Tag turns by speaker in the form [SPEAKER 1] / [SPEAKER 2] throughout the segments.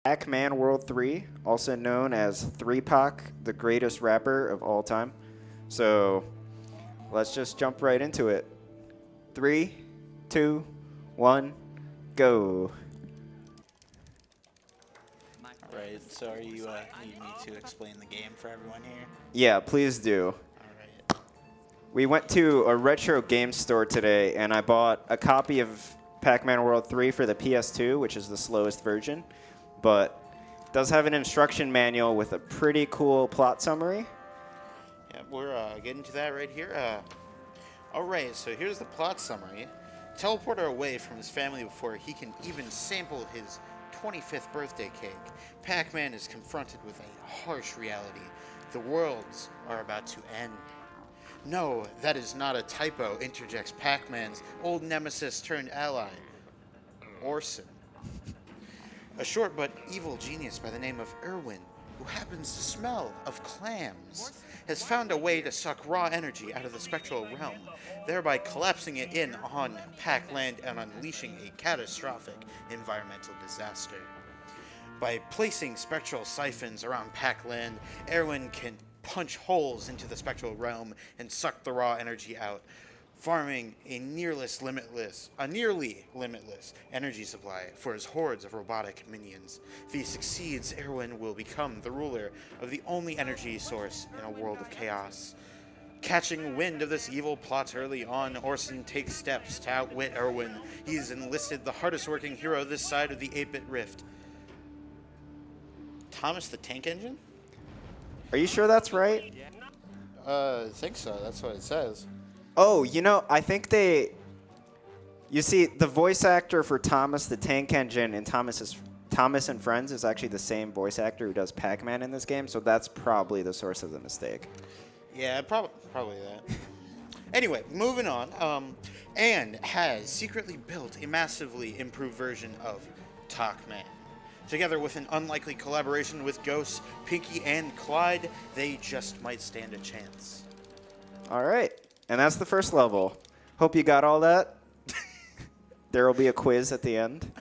[SPEAKER 1] Pac-Man World 3, also known as 3Pac, the greatest rapper of all time. So let's just jump right into it. 3, 2, 1, go.
[SPEAKER 2] Right, so are you need me to explain the game for everyone here?
[SPEAKER 1] Yeah, please do.
[SPEAKER 2] Alright.
[SPEAKER 1] We went to a retro game store today, and I bought a copy of Pac-Man World 3 for the PS2, which is the slowest version, but it does have an instruction manual with a pretty cool plot summary.
[SPEAKER 2] Yeah, we're getting to that right here. Alright, so here's the plot summary. Teleport her away from his family before he can even sample his 25th birthday cake. Pac-Man is confronted with a harsh reality. The worlds are about to end. No, that is not a typo, interjects Pac-Man's old nemesis turned ally, Orson. A short but evil genius by the name of Irwin, who happens to smell of clams, has found a way to suck raw energy out of the spectral realm, thereby collapsing it in on Pac-Land and unleashing a catastrophic environmental disaster. By placing spectral siphons around Pac-Land, Irwin can punch holes into the spectral realm and suck the raw energy out, farming a nearly limitless energy supply for his hordes of robotic minions. If he succeeds, Irwin will become the ruler of the only energy source in a world of chaos. Catching wind of this evil plot early on, Orson takes steps to outwit Irwin. He's enlisted the hardest working hero this side of the 8-bit rift. Thomas the Tank Engine?
[SPEAKER 1] Are you sure that's right?
[SPEAKER 2] I think so. That's what it says.
[SPEAKER 1] Oh, you know, I think you see, the voice actor for Thomas the Tank Engine in Thomas and Friends is actually the same voice actor who does Pac-Man in this game, so that's probably the source of the mistake.
[SPEAKER 2] Yeah, probably that. Anyway, moving on. And has secretly built a massively improved version of Talkman. Together with an unlikely collaboration with Ghost, Pinky, and Clyde, they just might stand a chance.
[SPEAKER 1] All right. And that's the first level. Hope you got all that. There will be a quiz at the end.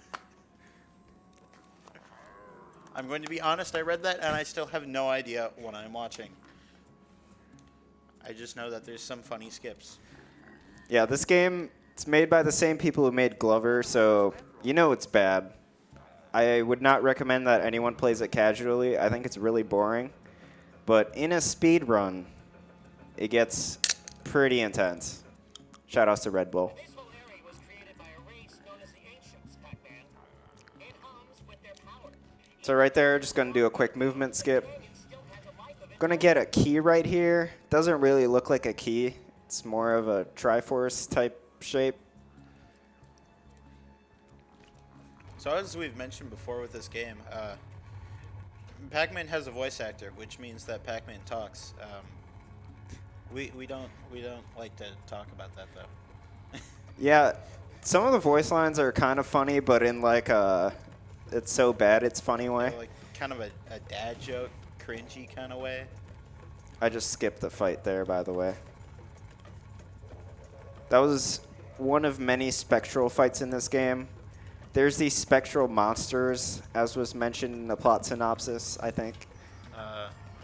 [SPEAKER 2] I'm going to be honest, I read that and I still have no idea what I'm watching. I just know that there's some funny skips.
[SPEAKER 1] Yeah, this game, it's made by the same people who made Glover, so you know it's bad. I would not recommend that anyone plays it casually. I think it's really boring. But in a speed run, it gets pretty intense. Shout outs to Red Bull.
[SPEAKER 3] This whole area was created by a race known as the Ancients, Pac-Man. It hums with their power.
[SPEAKER 1] So right there, just going to do a quick movement skip. Going to get a key right here. Doesn't really look like a key. It's more of a Triforce type shape.
[SPEAKER 2] So as we've mentioned before with this game, Pac-Man has a voice actor, which means that Pac-Man talks. We don't like to talk about that though.
[SPEAKER 1] Yeah, some of the voice lines are kind of funny, but in like a it's so bad it's funny way.
[SPEAKER 2] Like kind of a dad joke, cringy kind of way.
[SPEAKER 1] I just skipped the fight there, by the way. That was one of many spectral fights in this game. There's these Spectral Monsters, as was mentioned in the plot synopsis, I think.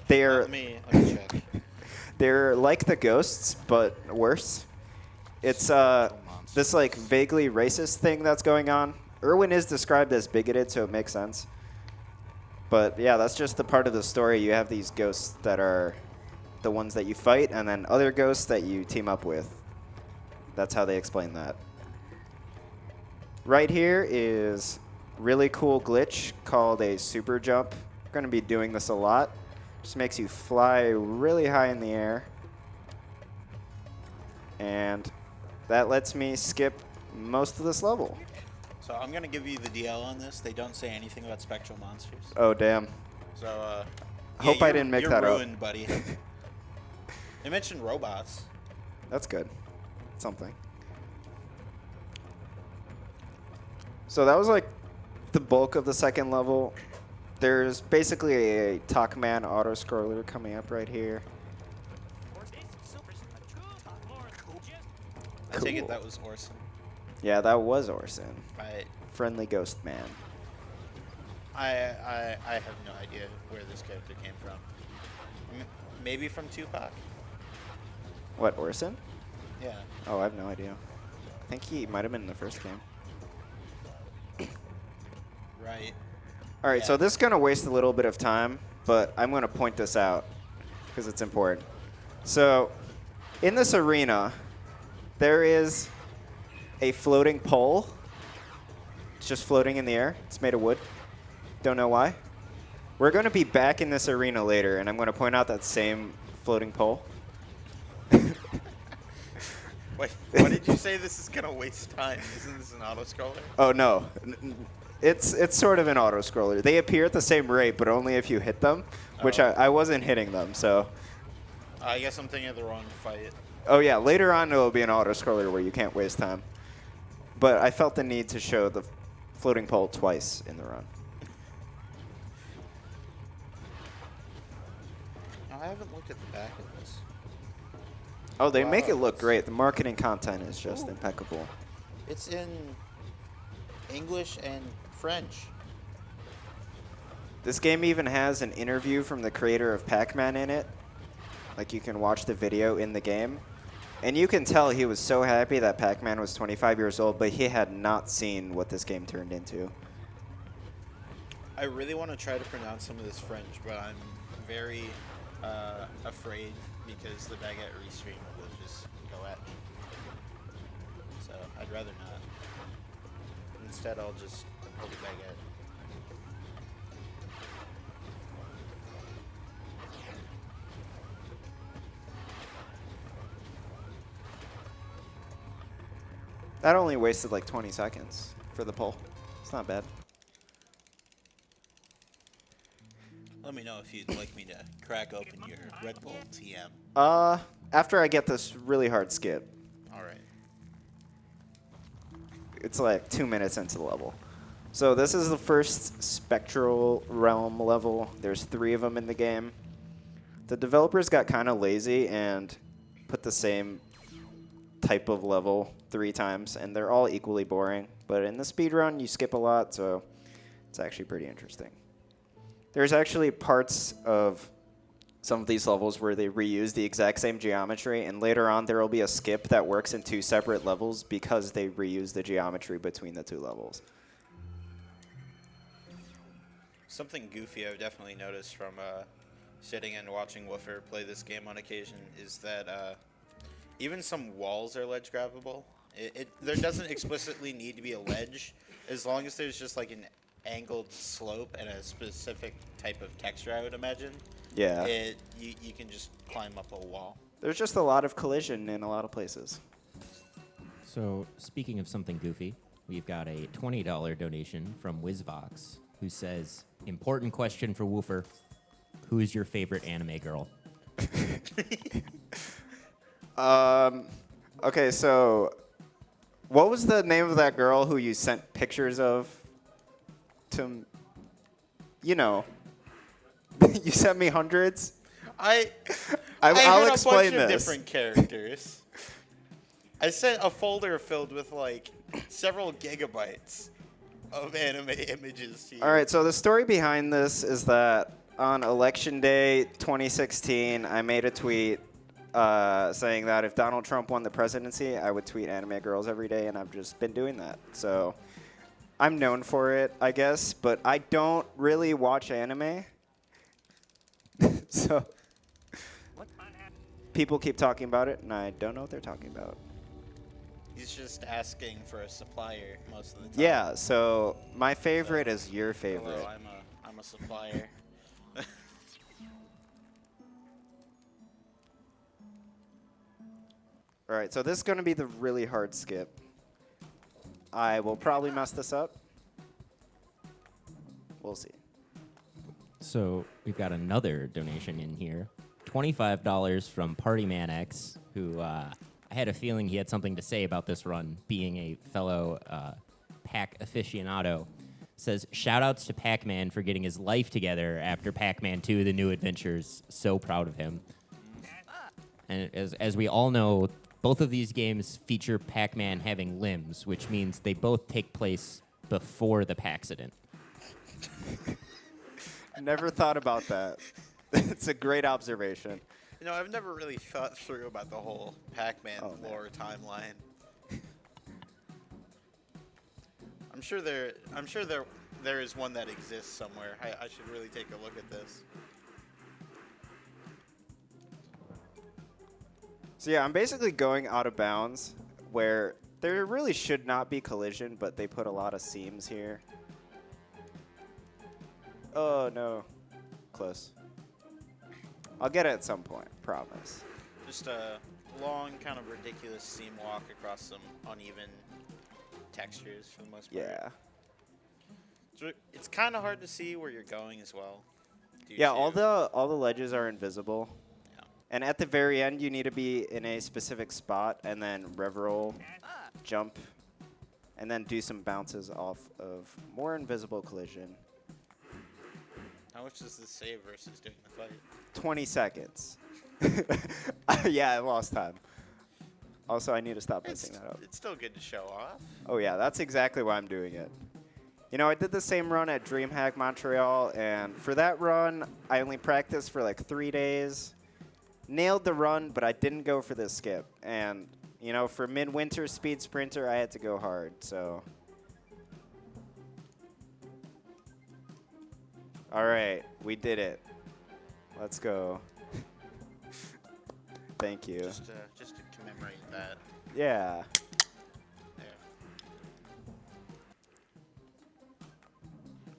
[SPEAKER 1] They're
[SPEAKER 2] Let me check.
[SPEAKER 1] They're like the ghosts, but worse. It's this like vaguely racist thing that's going on. Irwin is described as bigoted, so it makes sense. But yeah, that's just the part of the story. You have these ghosts that are the ones that you fight, and then other ghosts that you team up with. That's how they explain that. Right here is really cool glitch called a super jump. I'm going to be doing this a lot. Just makes you fly really high in the air. And that lets me skip most of this level.
[SPEAKER 2] So I'm gonna give you the DL on this. They don't say anything about Spectral Monsters.
[SPEAKER 1] Oh, damn.
[SPEAKER 2] So
[SPEAKER 1] Hope I didn't make that
[SPEAKER 2] You're
[SPEAKER 1] up.
[SPEAKER 2] ruined, buddy. They mentioned robots.
[SPEAKER 1] That's good. Something. So that was like the bulk of the second level. There's basically a Talkman auto-scroller coming up right here.
[SPEAKER 2] I take it that was Orson.
[SPEAKER 1] Yeah, that was Orson.
[SPEAKER 2] Right.
[SPEAKER 1] Friendly ghost man.
[SPEAKER 2] I have no idea where this character came from. Maybe from Tupac?
[SPEAKER 1] What, Orson?
[SPEAKER 2] Yeah.
[SPEAKER 1] Oh, I have no idea. I think he might have been in the first game.
[SPEAKER 2] Right.
[SPEAKER 1] All right,
[SPEAKER 2] Yeah.
[SPEAKER 1] so this is going to waste a little bit of time, but I'm going to point this out because it's important. So in this arena, there is a floating pole. It's just floating in the air. It's made of wood. Don't know why. We're going to be back in this arena later, and I'm going to point out that same floating pole.
[SPEAKER 2] Wait, what did you say? This is gonna waste time? Isn't this an auto-scroller?
[SPEAKER 1] Oh, no. It's sort of an auto-scroller. They appear at the same rate, but only if you hit them, which
[SPEAKER 2] Oh.
[SPEAKER 1] I wasn't hitting them, so.
[SPEAKER 2] I guess I'm thinking of the wrong fight.
[SPEAKER 1] Oh, yeah. Later on, it will be an auto-scroller where you can't waste time. But I felt the need to show the floating pole twice in the run.
[SPEAKER 2] I haven't looked at the back of this.
[SPEAKER 1] Oh, they
[SPEAKER 2] Wow,
[SPEAKER 1] make it look
[SPEAKER 2] it's-
[SPEAKER 1] great. The marketing content is just
[SPEAKER 2] Ooh.
[SPEAKER 1] impeccable.
[SPEAKER 2] It's in English and French.
[SPEAKER 1] This game even has an interview from the creator of Pac-Man in it. Like, you can watch the video in the game. And you can tell he was so happy that Pac-Man was 25 years old, but he had not seen what this game turned into.
[SPEAKER 2] I really want to try to pronounce some of this French, but I'm very afraid because the baguette restream will just go at me. So I'd rather not. Instead, I'll just hold the baguette.
[SPEAKER 1] That only wasted like 20 seconds for the poll. It's not bad.
[SPEAKER 2] Let me know if you'd like me to crack open your Red Bull TM.
[SPEAKER 1] After I get this really hard skip,
[SPEAKER 2] All right.
[SPEAKER 1] it's like 2 minutes into the level. So this is the first Spectral Realm level. There's 3 of them in the game. The developers got kind of lazy and put the same type of level 3 times, and they're all equally boring. But in the speedrun, you skip a lot, so it's actually pretty interesting. There's actually parts of some of these levels where they reuse the exact same geometry, and later on there will be a skip that works in 2 separate levels because they reuse the geometry between the 2 levels.
[SPEAKER 2] Something goofy I've definitely noticed from sitting and watching Woofer play this game on occasion is that even some walls are ledge grabbable. There doesn't explicitly need to be a ledge, as long as there's just like an angled slope and a specific type of texture, I would imagine.
[SPEAKER 1] Yeah.
[SPEAKER 2] You can just climb up a wall.
[SPEAKER 1] There's just a lot of collision in a lot of places.
[SPEAKER 4] So, speaking of something goofy, we've got a $20 donation from WizVox, who says, important question for Woofer. Who is your favorite anime girl?
[SPEAKER 1] Okay, so what was the name of that girl who you sent pictures of to, you know, you sent me hundreds?
[SPEAKER 2] I
[SPEAKER 1] I'll
[SPEAKER 2] had
[SPEAKER 1] explain
[SPEAKER 2] a bunch of
[SPEAKER 1] this.
[SPEAKER 2] different characters. I sent a folder filled with like several gigabytes of anime images to you.
[SPEAKER 1] All right, so the story behind this is that on Election Day 2016, I made a tweet saying that if Donald Trump won the presidency, I would tweet anime girls every day, and I've just been doing that. So I'm known for it, I guess, but I don't really watch anime. So people keep talking about it, and I don't know what they're talking about.
[SPEAKER 2] He's just asking for a supplier most of the time.
[SPEAKER 1] Yeah, so my favorite is your
[SPEAKER 2] Hello,
[SPEAKER 1] favorite.
[SPEAKER 2] I'm a supplier.
[SPEAKER 1] All right, so this is going to be the really hard skip. I will probably mess this up. We'll see.
[SPEAKER 4] So, we've got another donation in here. $25 from Partyman X, who I had a feeling he had something to say about this run, being a fellow Pac aficionado. Says, shout-outs to Pac-Man for getting his life together after Pac-Man 2, The New Adventures. So proud of him. And as we all know, both of these games feature Pac-Man having limbs, which means they both take place before the Pac-accident.
[SPEAKER 1] Never thought about that. It's a great observation.
[SPEAKER 2] You know, I've never really thought through about the whole Pac-Man
[SPEAKER 1] Oh, man.
[SPEAKER 2] lore timeline. I'm sure there is one that exists somewhere. I should really take a look at this.
[SPEAKER 1] So yeah, I'm basically going out of bounds where there really should not be collision, but they put a lot of seams here. Oh no, close. I'll get it at some point, promise.
[SPEAKER 2] Just a long, kind of ridiculous seam walk across some uneven textures for the most part.
[SPEAKER 1] Yeah.
[SPEAKER 2] So it's kind of hard to see where you're going as well.
[SPEAKER 1] Yeah, all the ledges are invisible.
[SPEAKER 2] Yeah.
[SPEAKER 1] And at the very end, you need to be in a specific spot and then rev roll, jump, and then do some bounces off of more invisible collision.
[SPEAKER 2] How much does this save versus doing the fight?
[SPEAKER 1] 20 seconds. Yeah, I lost time. Also, I need to stop messing that up.
[SPEAKER 2] It's still good to show off.
[SPEAKER 1] Oh yeah, that's exactly why I'm doing it. You know, I did the same run at DreamHack Montreal, and for that run, I only practiced for like 3 days. Nailed the run, but I didn't go for the skip. And, you know, for midwinter speed sprinter, I had to go hard, so. All right, we did it. Let's go. Thank you.
[SPEAKER 2] Just to commemorate that.
[SPEAKER 1] Yeah.
[SPEAKER 2] There.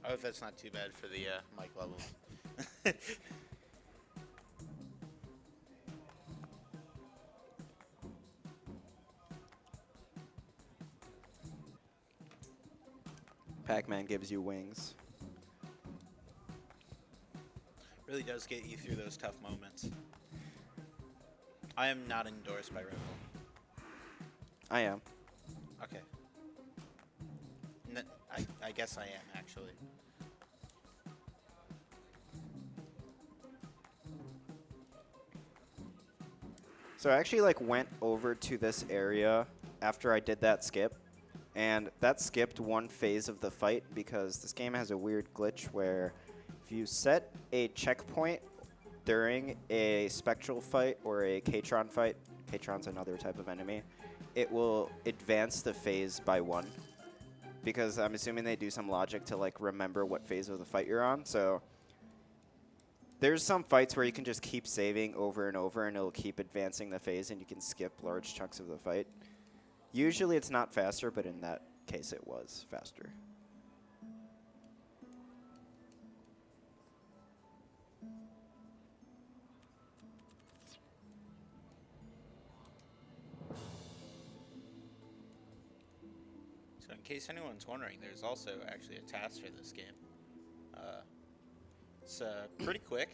[SPEAKER 2] I hope that's not too bad for the mic levels.
[SPEAKER 1] Pac-Man gives you wings.
[SPEAKER 2] Really does get you through those tough moments. I am not endorsed by Red Bull.
[SPEAKER 1] I am.
[SPEAKER 2] Okay. I guess I am, actually.
[SPEAKER 1] So I actually like went over to this area after I did that skip, and that skipped one phase of the fight because this game has a weird glitch where if you set a checkpoint during a Spectral Fight or a Catron fight, Catron's another type of enemy, it will advance the phase by one. Because I'm assuming they do some logic to like remember what phase of the fight you're on. So there's some fights where you can just keep saving over and over and it'll keep advancing the phase and you can skip large chunks of the fight. Usually it's not faster, but in that case it was faster.
[SPEAKER 2] So in case anyone's wondering, there's also actually a task for this game. It's pretty quick.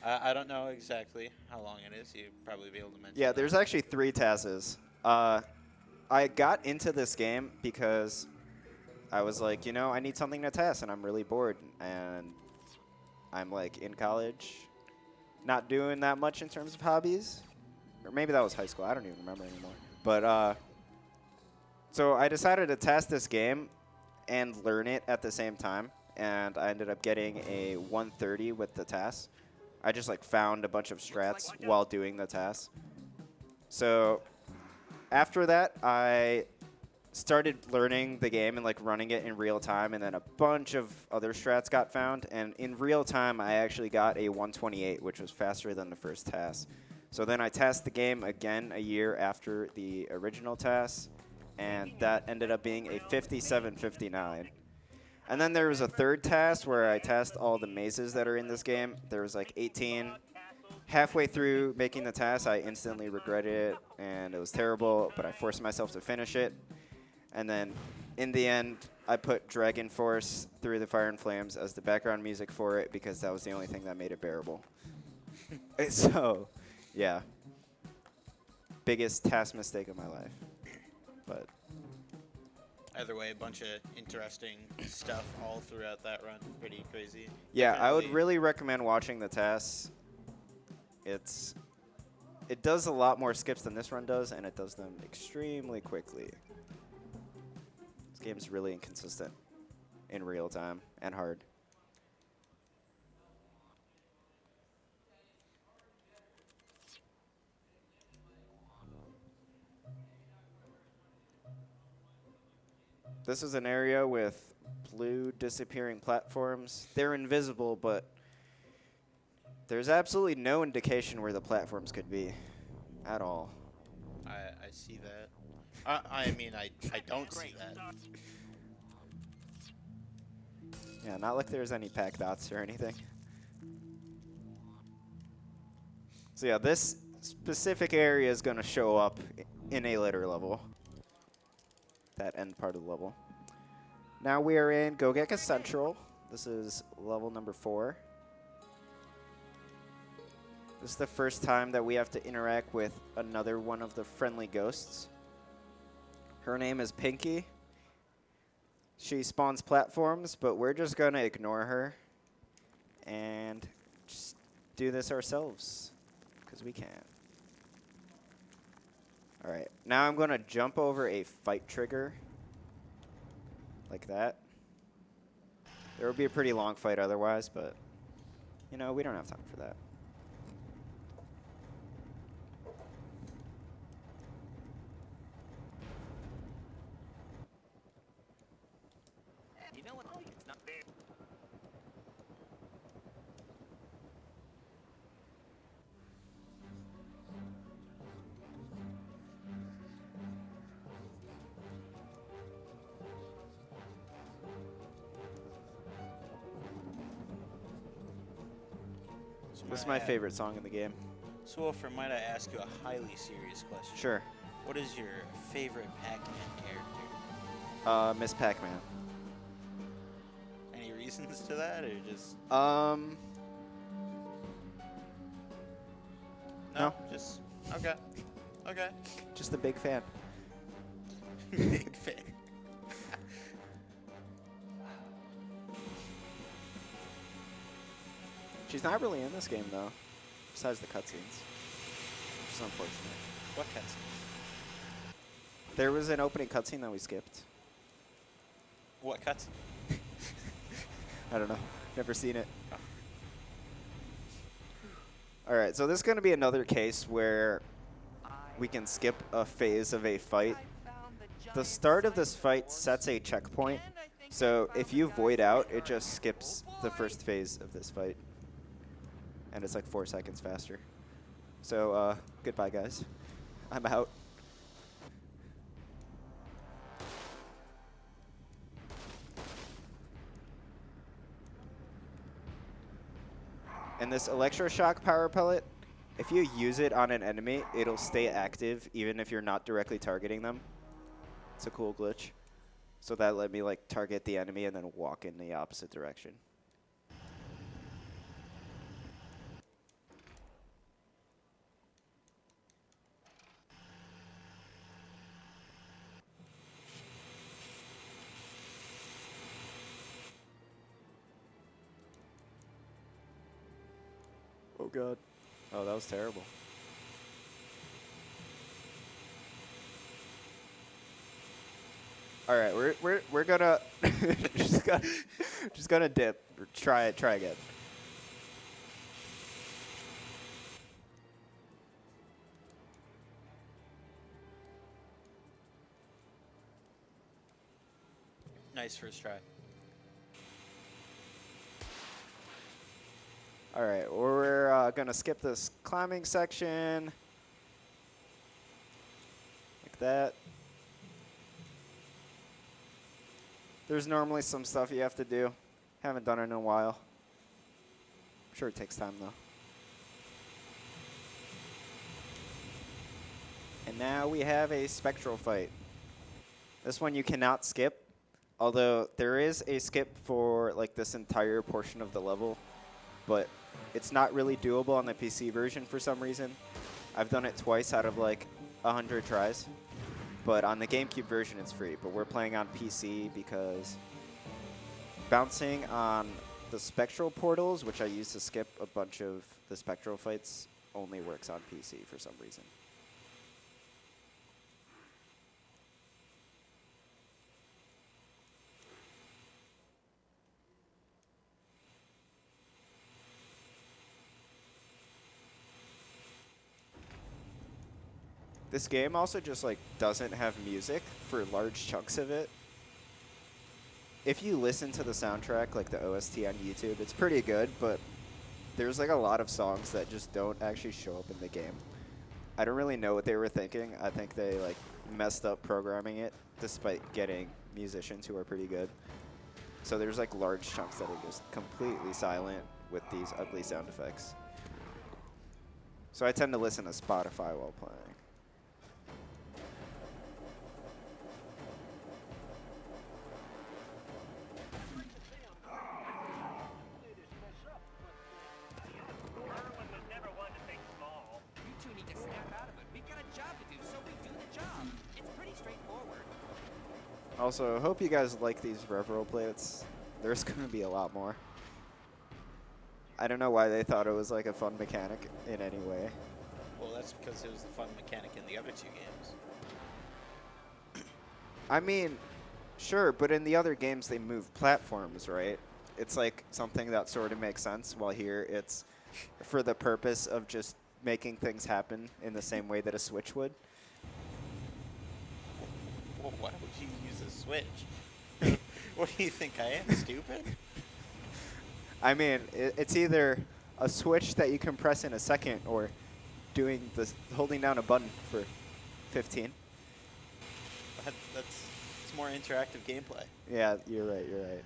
[SPEAKER 2] I don't know exactly how long it is. You'd probably be able to mention.
[SPEAKER 1] Yeah, there's actually 3 tasks. I got into this game because I was like, you know, I need something to test, and I'm really bored. And I'm like in college, not doing that much in terms of hobbies. Or maybe that was high school. I don't even remember anymore. But so I decided to test this game and learn it at the same time. And I ended up getting a 130 with the task. I just like found a bunch of strats while doing the task. So after that, I started learning the game and like running it in real time, and then a bunch of other strats got found. And in real time, I actually got a 128, which was faster than the first task. So then I tasked the game again a year after the original task, and that ended up being a 57:59. And then there was a third task where I tasked all the mazes that are in this game. There was like 18. Halfway through making the task, I instantly regretted it, and it was terrible, but I forced myself to finish it. And then in the end, I put Dragon Force Through the Fire and Flames as the background music for it because that was the only thing that made it bearable. So, yeah. Biggest task mistake of my life. But
[SPEAKER 2] Either way, a bunch of interesting stuff all throughout that run. Pretty crazy.
[SPEAKER 1] yeah, I would
[SPEAKER 2] Definitely-
[SPEAKER 1] really recommend watching the tasks. It does a lot more skips than this run does, and it does them extremely quickly. This game's really inconsistent in real time and hard. This is an area with blue disappearing platforms. They're invisible, but there's absolutely no indication where the platforms could be at all.
[SPEAKER 2] I see that. I mean, I don't see that.
[SPEAKER 1] Yeah, not like there's any pack dots or anything. So yeah, this specific area is going to show up in a later level. That end part of the level. Now we are in Gogeka Central. This is level number 4. This is the first time that we have to interact with another one of the friendly ghosts. Her name is Pinky. She spawns platforms, but we're just going to ignore her and just do this ourselves, because we can. All right, now I'm going to jump over a fight trigger, like that. There would be a pretty long fight otherwise, but, you know, we don't have time for that.
[SPEAKER 3] You know what? Oh, it's not there.
[SPEAKER 2] So
[SPEAKER 1] This is
[SPEAKER 2] might
[SPEAKER 1] my
[SPEAKER 2] I-
[SPEAKER 1] favorite song in the game.
[SPEAKER 2] So, Wolfer, might I ask you a highly serious question?
[SPEAKER 1] Sure.
[SPEAKER 2] What is your favorite Pac-Man character?
[SPEAKER 1] Miss Pac-Man.
[SPEAKER 2] Any reasons to that, or just
[SPEAKER 1] No.
[SPEAKER 2] Just okay, okay.
[SPEAKER 1] Just a big fan.
[SPEAKER 2] Big fan.
[SPEAKER 1] She's not really in this game, though, besides the cutscenes, which is unfortunate.
[SPEAKER 2] What cutscenes?
[SPEAKER 1] There was an opening cutscene that we skipped.
[SPEAKER 2] What cutscene?
[SPEAKER 1] I don't know. Never seen it. All right, so this is going to be another case where we can skip a phase of a fight. The start of this fight sets a checkpoint, so if you void out, it just skips the first phase of this fight. And it's like 4 seconds faster. So, goodbye, guys. I'm out. And this electroshock power pellet, if you use it on an enemy, it'll stay active even if you're not directly targeting them. It's a cool glitch. So that let me like target the enemy and then walk in the opposite direction. Oh god. Oh, that was terrible. All right, we're gonna just gonna dip. Try again.
[SPEAKER 2] Nice first try.
[SPEAKER 1] All right, we're gonna skip this climbing section, like that. There's normally some stuff you have to do. Haven't done it in a while. I'm sure it takes time though. And now we have a Spectral Fight. This one you cannot skip, although there is a skip for like this entire portion of the level, but it's not really doable on the PC version for some reason. I've done it twice out of like 100 tries. But on the GameCube version, it's free. But we're playing on PC because bouncing on the spectral portals, which I use to skip a bunch of the spectral fights, only works on PC for some reason. This game also just like doesn't have music for large chunks of it. If you listen to the soundtrack, like the OST on YouTube, it's pretty good, but there's like a lot of songs that just don't actually show up in the game. I don't really know what they were thinking. I think they like messed up programming it despite getting musicians who are pretty good. So there's like large chunks that are just completely silent with these ugly sound effects. So I tend to listen to Spotify while playing.
[SPEAKER 3] Erwin was never one to think small.
[SPEAKER 5] You two need to snap out of it. We've got a job to do, so we do the job. It's pretty straightforward.
[SPEAKER 1] Also, hope you guys like these rev-roll plates. There's going to be a lot more. I don't know why they thought it was like a fun mechanic in any way.
[SPEAKER 2] Well, that's because it was the fun mechanic in the other two games.
[SPEAKER 1] I mean, sure, but in the other games they move platforms, right? It's like something that sort of makes sense, while here it's for the purpose of just making things happen in the same way that a Switch would.
[SPEAKER 2] Well, why would you use a Switch? What do you think I am, stupid?
[SPEAKER 1] I mean, it's either a Switch that you can press in a second or doing this, holding down a button for 15.
[SPEAKER 2] It's more interactive gameplay.
[SPEAKER 1] Yeah, you're right, you're right.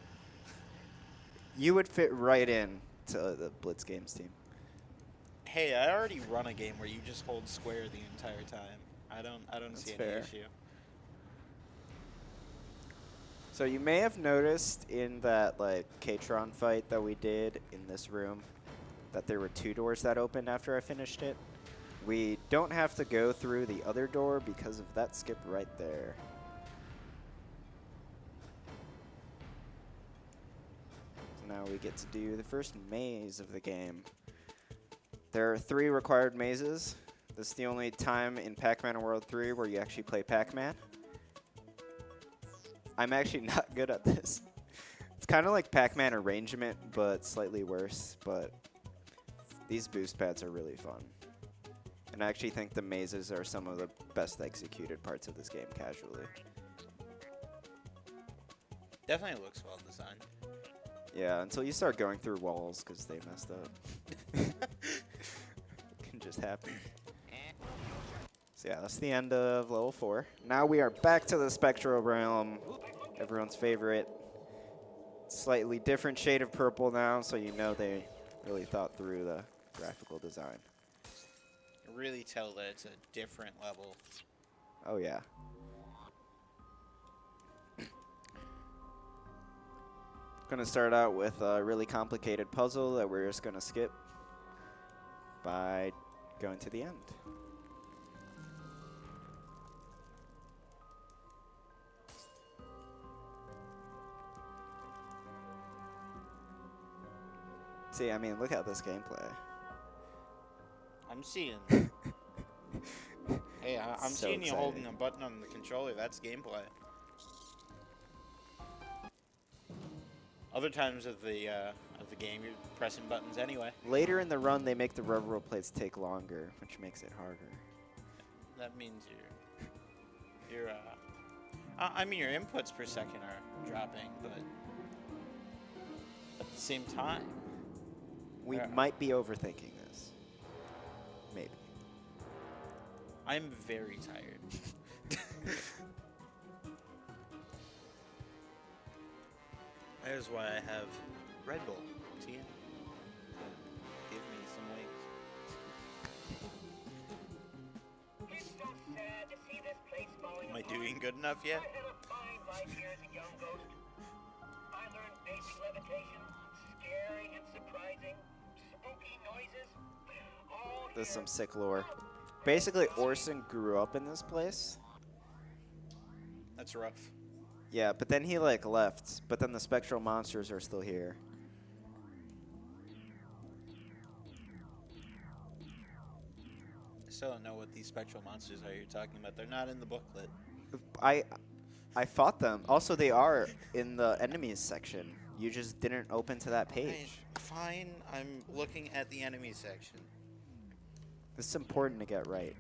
[SPEAKER 1] You would fit right in to the Blitz Games team.
[SPEAKER 2] Hey, I already run a game where you just hold square the entire time. I don't see any
[SPEAKER 1] fair.
[SPEAKER 2] issue.
[SPEAKER 1] So you may have noticed in that like Catron fight that we did in this room that there were 2 doors that opened after I finished it. We don't have to go through the other door because of that skip right there. So now we get to do the first maze of the game. There are 3 required mazes. This is the only time in Pac-Man World 3 where you actually play Pac-Man. I'm actually not good at this. It's kind of like Pac-Man arrangement, but slightly worse. But these boost pads are really fun. And I actually think the mazes are some of the best executed parts of this game casually.
[SPEAKER 2] Definitely looks well designed.
[SPEAKER 1] Yeah, until you start going through walls because they messed up. It can just happen. So yeah, that's the end of level 4. Now we are back to the Spectral Realm, everyone's favorite. Slightly different shade of purple now, so you know they really thought through the graphical design.
[SPEAKER 2] You really tell that it's a different level.
[SPEAKER 1] Oh yeah. Gonna start out with a really complicated puzzle that we're just gonna skip by going to the end. See, I mean, look at this gameplay.
[SPEAKER 2] I'm seeing. Hey, I'm
[SPEAKER 1] So
[SPEAKER 2] seeing you holding
[SPEAKER 1] exciting.
[SPEAKER 2] a button on the controller. That's gameplay. Other times of the game, you're pressing buttons anyway.
[SPEAKER 1] Later in the run, they make the rev-roll plates take longer, which makes it harder.
[SPEAKER 2] That means you're I mean, your inputs per second are dropping, but at the same time,
[SPEAKER 1] We
[SPEAKER 2] Yeah.
[SPEAKER 1] might be overthinking this. Maybe.
[SPEAKER 2] I'm very tired. That is why I have Red Bull. See? Give me some wings.
[SPEAKER 3] It's so sad to see this place falling
[SPEAKER 2] Am I
[SPEAKER 3] apart.
[SPEAKER 2] doing good enough yet?
[SPEAKER 3] I had a fine life here as a young ghost. I learned basic levitation, scary and surprising, spooky noises. All
[SPEAKER 1] This is
[SPEAKER 3] here.
[SPEAKER 1] some sick lore. Basically, Orson grew up in this place.
[SPEAKER 2] That's rough.
[SPEAKER 1] Yeah, but then he like left. But then the Spectral Monsters are still here.
[SPEAKER 2] I still don't know what these spectral monsters are you're talking about. They're not in the booklet.
[SPEAKER 1] I fought them. Also, they are in the enemies section. You just didn't open to that page.
[SPEAKER 2] Fine, I'm looking at the enemy section.
[SPEAKER 1] This is important to get right.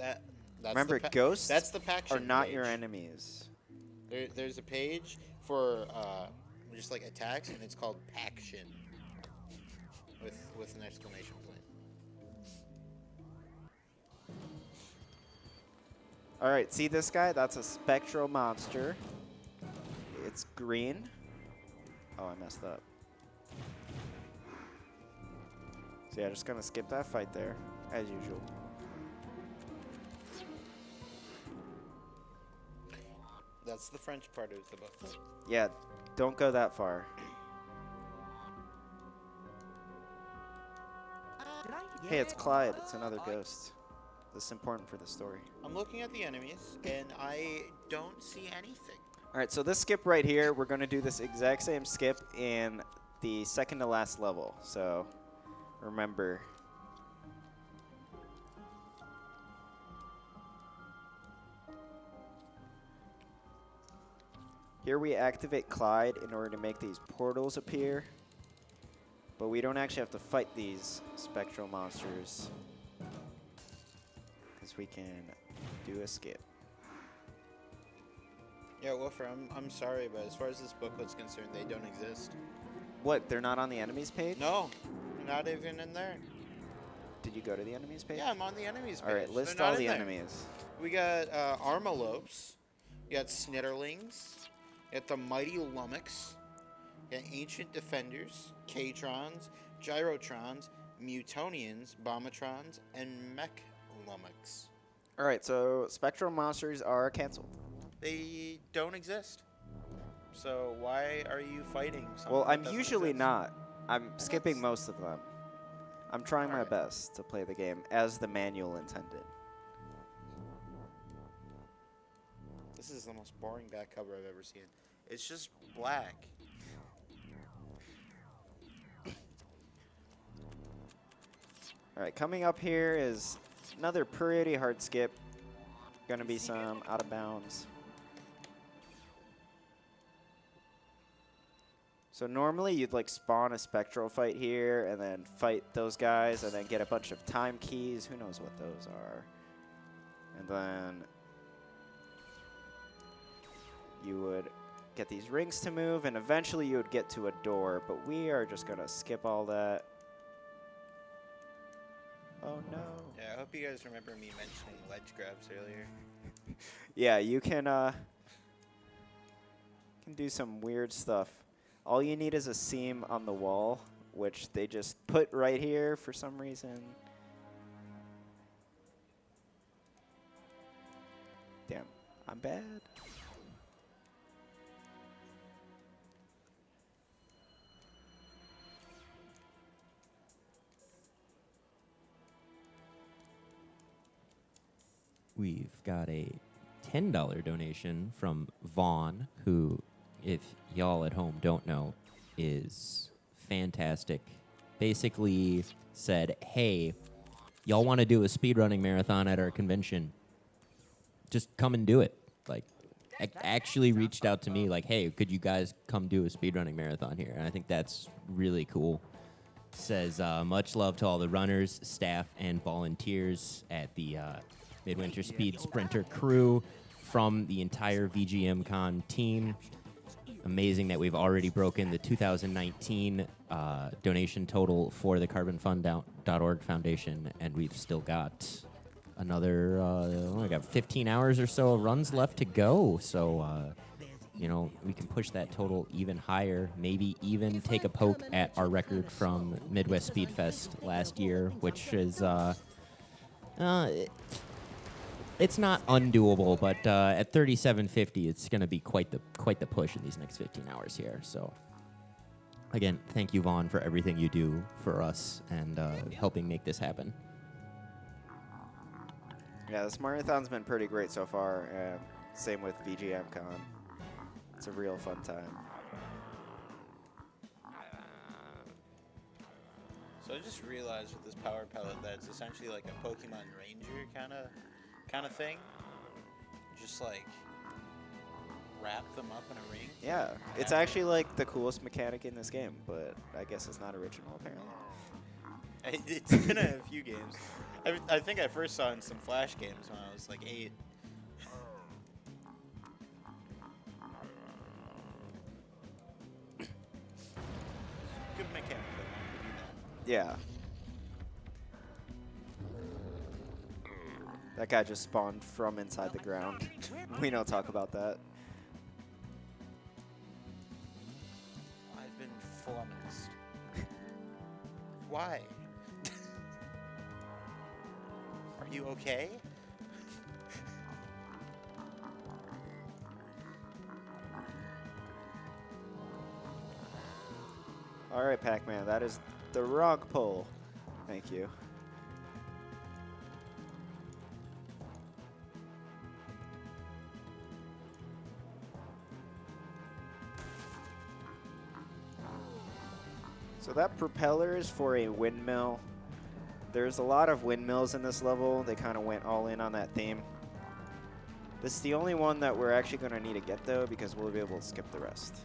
[SPEAKER 2] That's
[SPEAKER 1] Remember,
[SPEAKER 2] the
[SPEAKER 1] ghosts
[SPEAKER 2] That's the faction
[SPEAKER 1] are not
[SPEAKER 2] page.
[SPEAKER 1] your enemies.
[SPEAKER 2] There's a page for just like attacks, and it's called Paction with an exclamation point.
[SPEAKER 1] All right, see this guy? That's a Spectral Monster. It's green. Oh, I messed up. So yeah, just gonna skip that fight there, as usual.
[SPEAKER 2] That's the French part of the book.
[SPEAKER 1] Yeah, don't go that far. Hey, it's Clyde. It's another ghost. This is important for the story.
[SPEAKER 2] I'm looking at the enemies, and I don't see anything.
[SPEAKER 1] All right, so this skip right here, we're going to do this exact same skip in the second to last level. So remember. Here we activate Clyde in order to make these portals appear. But we don't actually have to fight these spectral monsters, because we can do a skip.
[SPEAKER 2] Yeah, Woofer, I'm sorry, but as far as this booklet's concerned, they don't exist.
[SPEAKER 1] What, they're not on the enemies page?
[SPEAKER 2] No, they're not even in there.
[SPEAKER 1] Did you go to the enemies page?
[SPEAKER 2] Yeah, I'm on the enemies page.
[SPEAKER 1] All right, list
[SPEAKER 2] They're not
[SPEAKER 1] all the
[SPEAKER 2] in there.
[SPEAKER 1] enemies.
[SPEAKER 2] We got Armalopes. We got Snitterlings. We got the Mighty Lummox. We got Ancient Defenders, Katrons, Gyrotrons, Mutonians, Bombatrons, and Mech Lummox.
[SPEAKER 1] All right, so spectral monsters are canceled.
[SPEAKER 2] They don't exist. So why are you fighting something
[SPEAKER 1] Well,
[SPEAKER 2] that
[SPEAKER 1] I'm
[SPEAKER 2] doesn't
[SPEAKER 1] usually
[SPEAKER 2] exist?
[SPEAKER 1] not. I'm skipping most of them. I'm trying my
[SPEAKER 2] Alright.
[SPEAKER 1] best to play the game as the manual intended.
[SPEAKER 2] This is the most boring back cover I've ever seen. It's just black.
[SPEAKER 1] All right, coming up here is another pretty hard skip. Gonna be some out of bounds. So normally you'd like spawn a spectral fight here and then fight those guys and then get a bunch of time keys. Who knows what those are? And then you would get these rings to move and eventually you would get to a door, but we are just gonna skip all that. Oh no.
[SPEAKER 2] Yeah, I hope you guys remember me mentioning ledge grabs earlier.
[SPEAKER 1] Yeah, you can do some weird stuff. All you need is a seam on the wall, which they just put right here for some reason. Damn, I'm bad.
[SPEAKER 4] We've got a $10 donation from Vaughn, who, if y'all at home don't know, is fantastic. Basically said, hey, y'all want to do a speedrunning marathon at our convention, just come and do it. Like, actually reached out to me like, hey, could you guys come do a speedrunning marathon here? And I think that's really cool. Says, much love to all the runners, staff, and volunteers at the Midwinter Speed Sprinter crew from the entire VGM Con team. Amazing that we've already broken the 2019 donation total for the carbonfund.org Foundation, and we've still got another, we got 15 hours or so of runs left to go. So, you know, we can push that total even higher, maybe even take a poke at our record from Midwest Speed Fest last year, which is, it's not undoable, but at 37:50, it's going to be quite the push in these next 15 hours here. So, again, thank you, Vaughn, for everything you do for us and helping make this happen.
[SPEAKER 1] Yeah, this marathon's been pretty great so far. Same with VGM Con. It's a real fun time.
[SPEAKER 2] So I just realized with this power pellet that it's essentially like a Pokemon Ranger kind of thing. Just like wrap them up in a ring.
[SPEAKER 1] Yeah, it's actually like the coolest mechanic in this game, but I guess it's not original apparently.
[SPEAKER 2] It's been a few games. I think I first saw it in some Flash games when I was like 8. Good mechanic though, man, to do that.
[SPEAKER 1] Yeah. That guy just spawned from inside the ground. We don't talk about that.
[SPEAKER 2] I've been flummoxed. Why? Are you okay?
[SPEAKER 1] All right, Pac-Man, that is the rock pole. Thank you. So that propeller is for a windmill. There's a lot of windmills in this level. They kind of went all in on that theme. This is the only one that we're actually going to need to get, though, because we'll be able to skip the rest.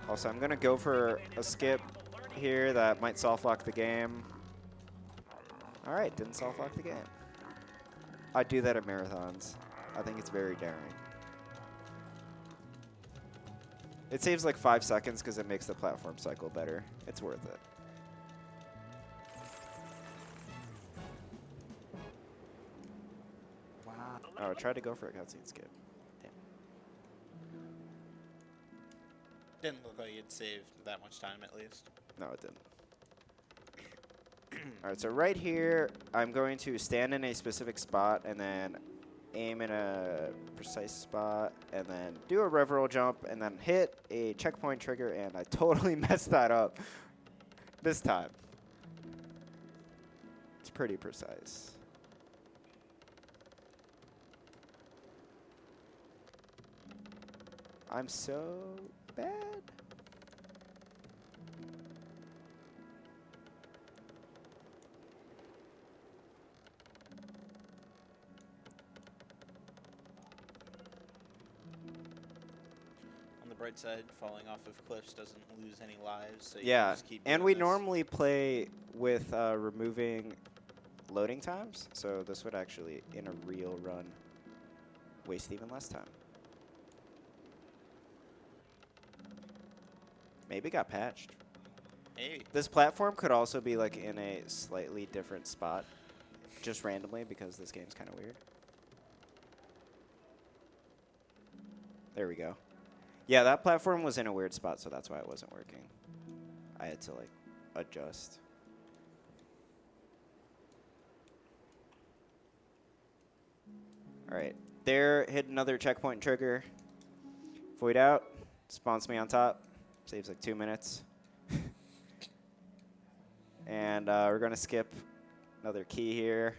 [SPEAKER 1] Also, I'm going to go for a skip here that might soft lock the game. All right, didn't soft lock the game. I do that at marathons. I think it's very daring. It saves like 5 seconds because it makes the platform cycle better. It's worth it.
[SPEAKER 5] Wow.
[SPEAKER 1] Oh, I tried to go for a cutscene skip. Damn.
[SPEAKER 2] Didn't look like you'd saved that much time at least.
[SPEAKER 1] No, it didn't. All right, so right here, I'm going to stand in a specific spot and then aim in a precise spot and then do a rev roll jump and then hit a checkpoint trigger, and I totally messed that up this time. It's pretty precise. I'm so bad.
[SPEAKER 2] On the bright side, falling off of cliffs doesn't lose any lives, so you
[SPEAKER 1] Yeah,
[SPEAKER 2] can just keep
[SPEAKER 1] and
[SPEAKER 2] doing
[SPEAKER 1] we
[SPEAKER 2] this.
[SPEAKER 1] normally play with removing loading times, so this would actually, in a real run, waste even less time. Maybe it got patched.
[SPEAKER 2] Maybe.
[SPEAKER 1] This platform could also be like in a slightly different spot, just randomly, because this game's kind of weird. There we go. Yeah, that platform was in a weird spot, so that's why it wasn't working. I had to like adjust. All right, there, hit another checkpoint trigger. Void out, spawns me on top, saves like 2 minutes. And we're gonna skip another key here.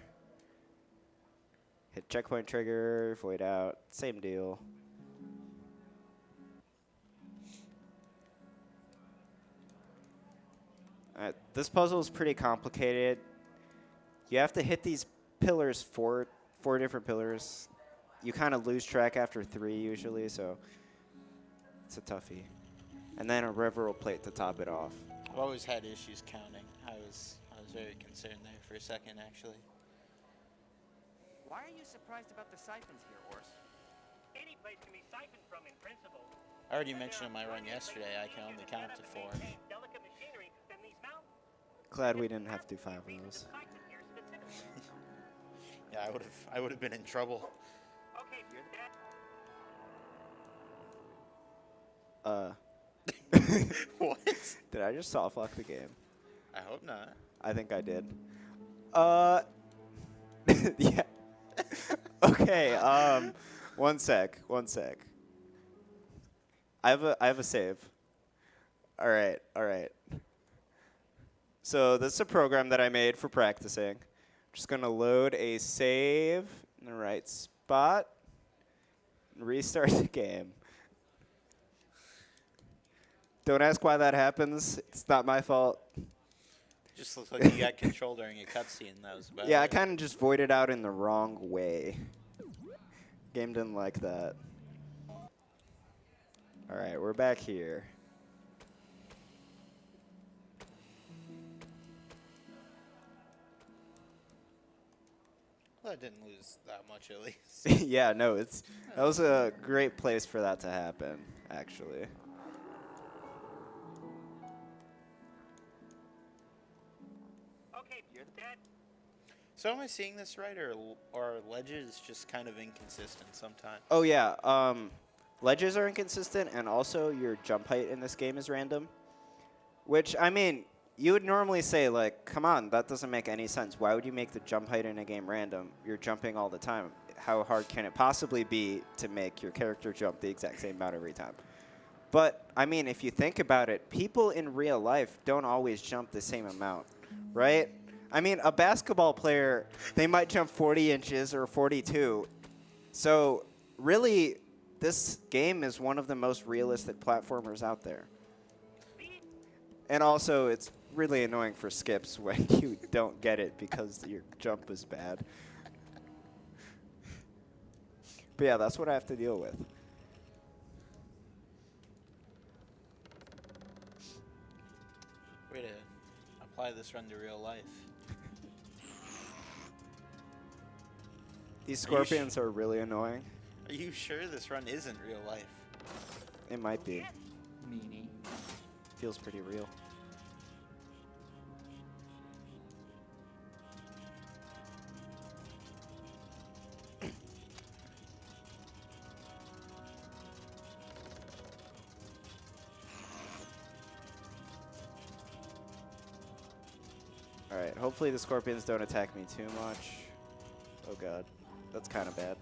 [SPEAKER 1] Hit checkpoint trigger, void out, same deal. Alright, this puzzle is pretty complicated. You have to hit these pillars, four different pillars. You kind of lose track after 3 usually, so it's a toughie. And then a reveral plate to top it off.
[SPEAKER 2] I've always had issues counting. I was very concerned there for a second, actually.
[SPEAKER 5] Why are you surprised about the siphons here, Ors?
[SPEAKER 3] Any place can be siphoned from in principle.
[SPEAKER 2] I already mentioned in my run yesterday I can only count to 4.
[SPEAKER 3] Delicate machinery, then these mountains.
[SPEAKER 1] Glad we didn't have to do 5 of those.
[SPEAKER 2] Yeah, I would have been in trouble.
[SPEAKER 3] Okay,
[SPEAKER 2] What?
[SPEAKER 1] Did I just soft lock the game?
[SPEAKER 2] I hope not.
[SPEAKER 1] I think I did. Yeah. Okay, one sec. I have a save. All right. So this is a program that I made for practicing. Just gonna load a save in the right spot and restart the game. Don't ask why that happens. It's not my fault.
[SPEAKER 2] Just looks like you got control during a cutscene. That was about
[SPEAKER 1] Yeah, I
[SPEAKER 2] it.
[SPEAKER 1] kind of just voided out in the wrong way. Game didn't like that. All right, we're back here.
[SPEAKER 2] Well, I didn't lose that much at least.
[SPEAKER 1] Yeah, no, that was a great place for that to happen, actually.
[SPEAKER 3] Okay, Dad.
[SPEAKER 2] So am I seeing this right, or are ledges just kind of inconsistent sometimes?
[SPEAKER 1] Oh yeah, ledges are inconsistent, and also your jump height in this game is random. Which, I mean, you would normally say, like, come on, that doesn't make any sense. Why would you make the jump height in a game random? You're jumping all the time. How hard can it possibly be to make your character jump the exact same amount every time? But, I mean, if you think about it, people in real life don't always jump the same amount, right? I mean, a basketball player, they might jump 40 inches or 42. So, really, this game is one of the most realistic platformers out there. And also, it's really annoying for skips when you don't get it because your jump is bad. But yeah, that's what I have to deal with.
[SPEAKER 2] Way to apply this run to real life.
[SPEAKER 1] These scorpions are really annoying.
[SPEAKER 2] Are you sure this run isn't real life?
[SPEAKER 1] It might be.
[SPEAKER 6] Meanie.
[SPEAKER 1] Feels pretty real. Alright, hopefully the scorpions don't attack me too much. Oh god, that's kind of bad.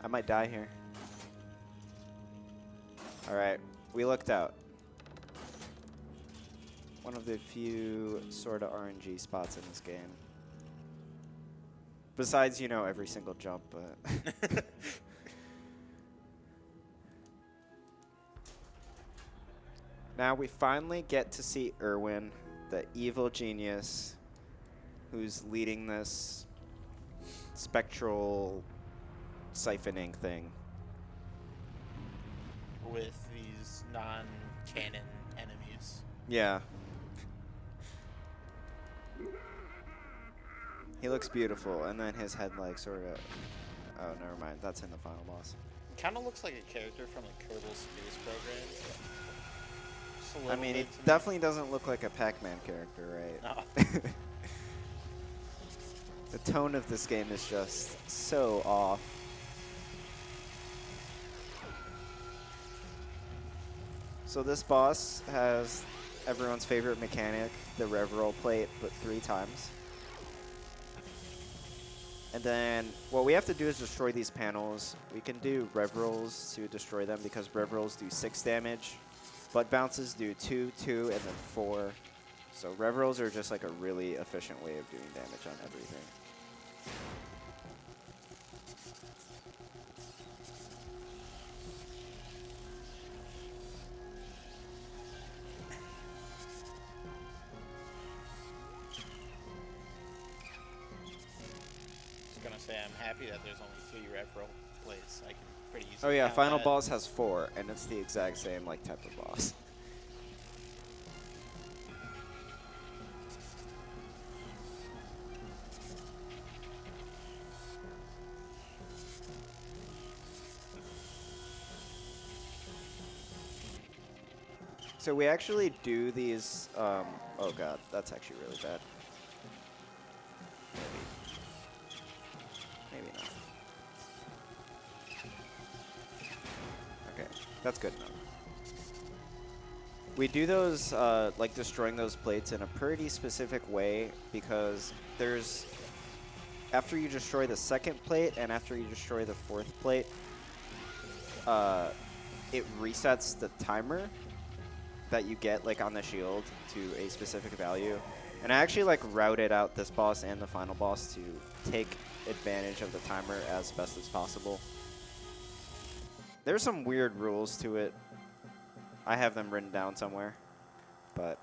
[SPEAKER 1] I might die here. Alright, we looked out. One of the few sort of RNG spots in this game. Besides, you know, every single jump, but... Now we finally get to see Irwin, the evil genius, who's leading this spectral siphoning thing.
[SPEAKER 2] With these non-canon enemies.
[SPEAKER 1] Yeah. He looks beautiful, and then his head like sort of... Oh, never mind. That's in the final boss.
[SPEAKER 2] Kind of looks like a character from like Kerbal Space Program. Just a
[SPEAKER 1] I
[SPEAKER 2] little
[SPEAKER 1] mean,
[SPEAKER 2] bit
[SPEAKER 1] it
[SPEAKER 2] to me.
[SPEAKER 1] definitely doesn't look like a Pac-Man character, right?
[SPEAKER 2] No.
[SPEAKER 1] The tone of this game is just so off. So this boss has everyone's favorite mechanic, the rev roll plate, but 3 times. And then what we have to do is destroy these panels. We can do rev rolls to destroy them because rev rolls do 6 damage. Butt bounces do 2, 2, and then 4. So rev rolls are just like a really efficient way of doing damage on everything.
[SPEAKER 2] Just gonna say I'm happy that there's only 3 rev roll plates. I can pretty easily.
[SPEAKER 1] Oh yeah,
[SPEAKER 2] count
[SPEAKER 1] final
[SPEAKER 2] that.
[SPEAKER 1] boss has 4, and it's the exact same like type of boss. So we actually do these, oh god, that's actually really bad. Maybe not. Okay, that's good enough. We do those, like destroying those plates in a pretty specific way because there's, after you destroy the 2nd plate and after you destroy the 4th plate, it resets the timer that you get like on the shield to a specific value. And I actually like routed out this boss and the final boss to take advantage of the timer as best as possible. There's some weird rules to it. I have them written down somewhere. But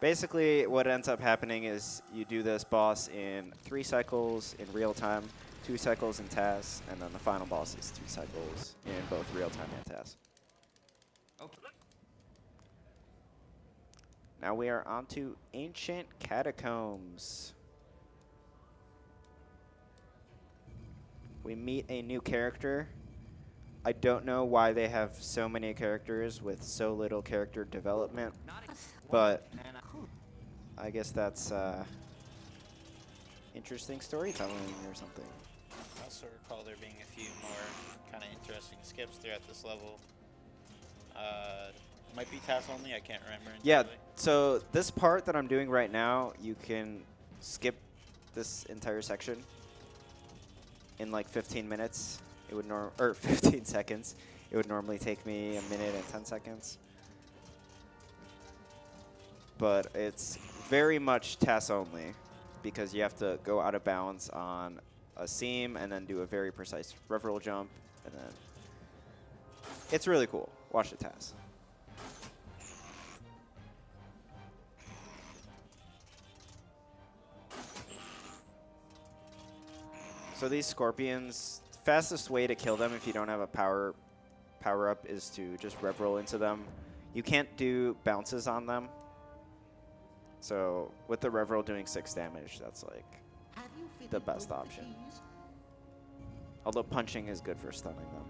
[SPEAKER 1] basically what ends up happening is you do this boss in 3 cycles in real time, 2 cycles in TAS, and then the final boss is 2 cycles in both real time and TAS. Now we are on to Ancient Catacombs. We meet a new character. I don't know why they have so many characters with so little character development, but I guess that's interesting storytelling or something.
[SPEAKER 2] I also recall there being a few more kind of interesting skips throughout this level. Might be task only, I can't remember
[SPEAKER 1] Yeah,
[SPEAKER 2] entirely.
[SPEAKER 1] so this part that I'm doing right now, you can skip this entire section in like 15 minutes. It would or 15 seconds. It would normally take me 1 minute and 10 seconds. But it's very much task only because you have to go out of bounds on a seam and then do a very precise rev roll jump, and then it's really cool. Watch the task. So these scorpions, fastest way to kill them if you don't have a power up is to just rev roll into them. You can't do bounces on them. So with the rev roll doing 6 damage, that's like the best option. Although punching is good for stunning them.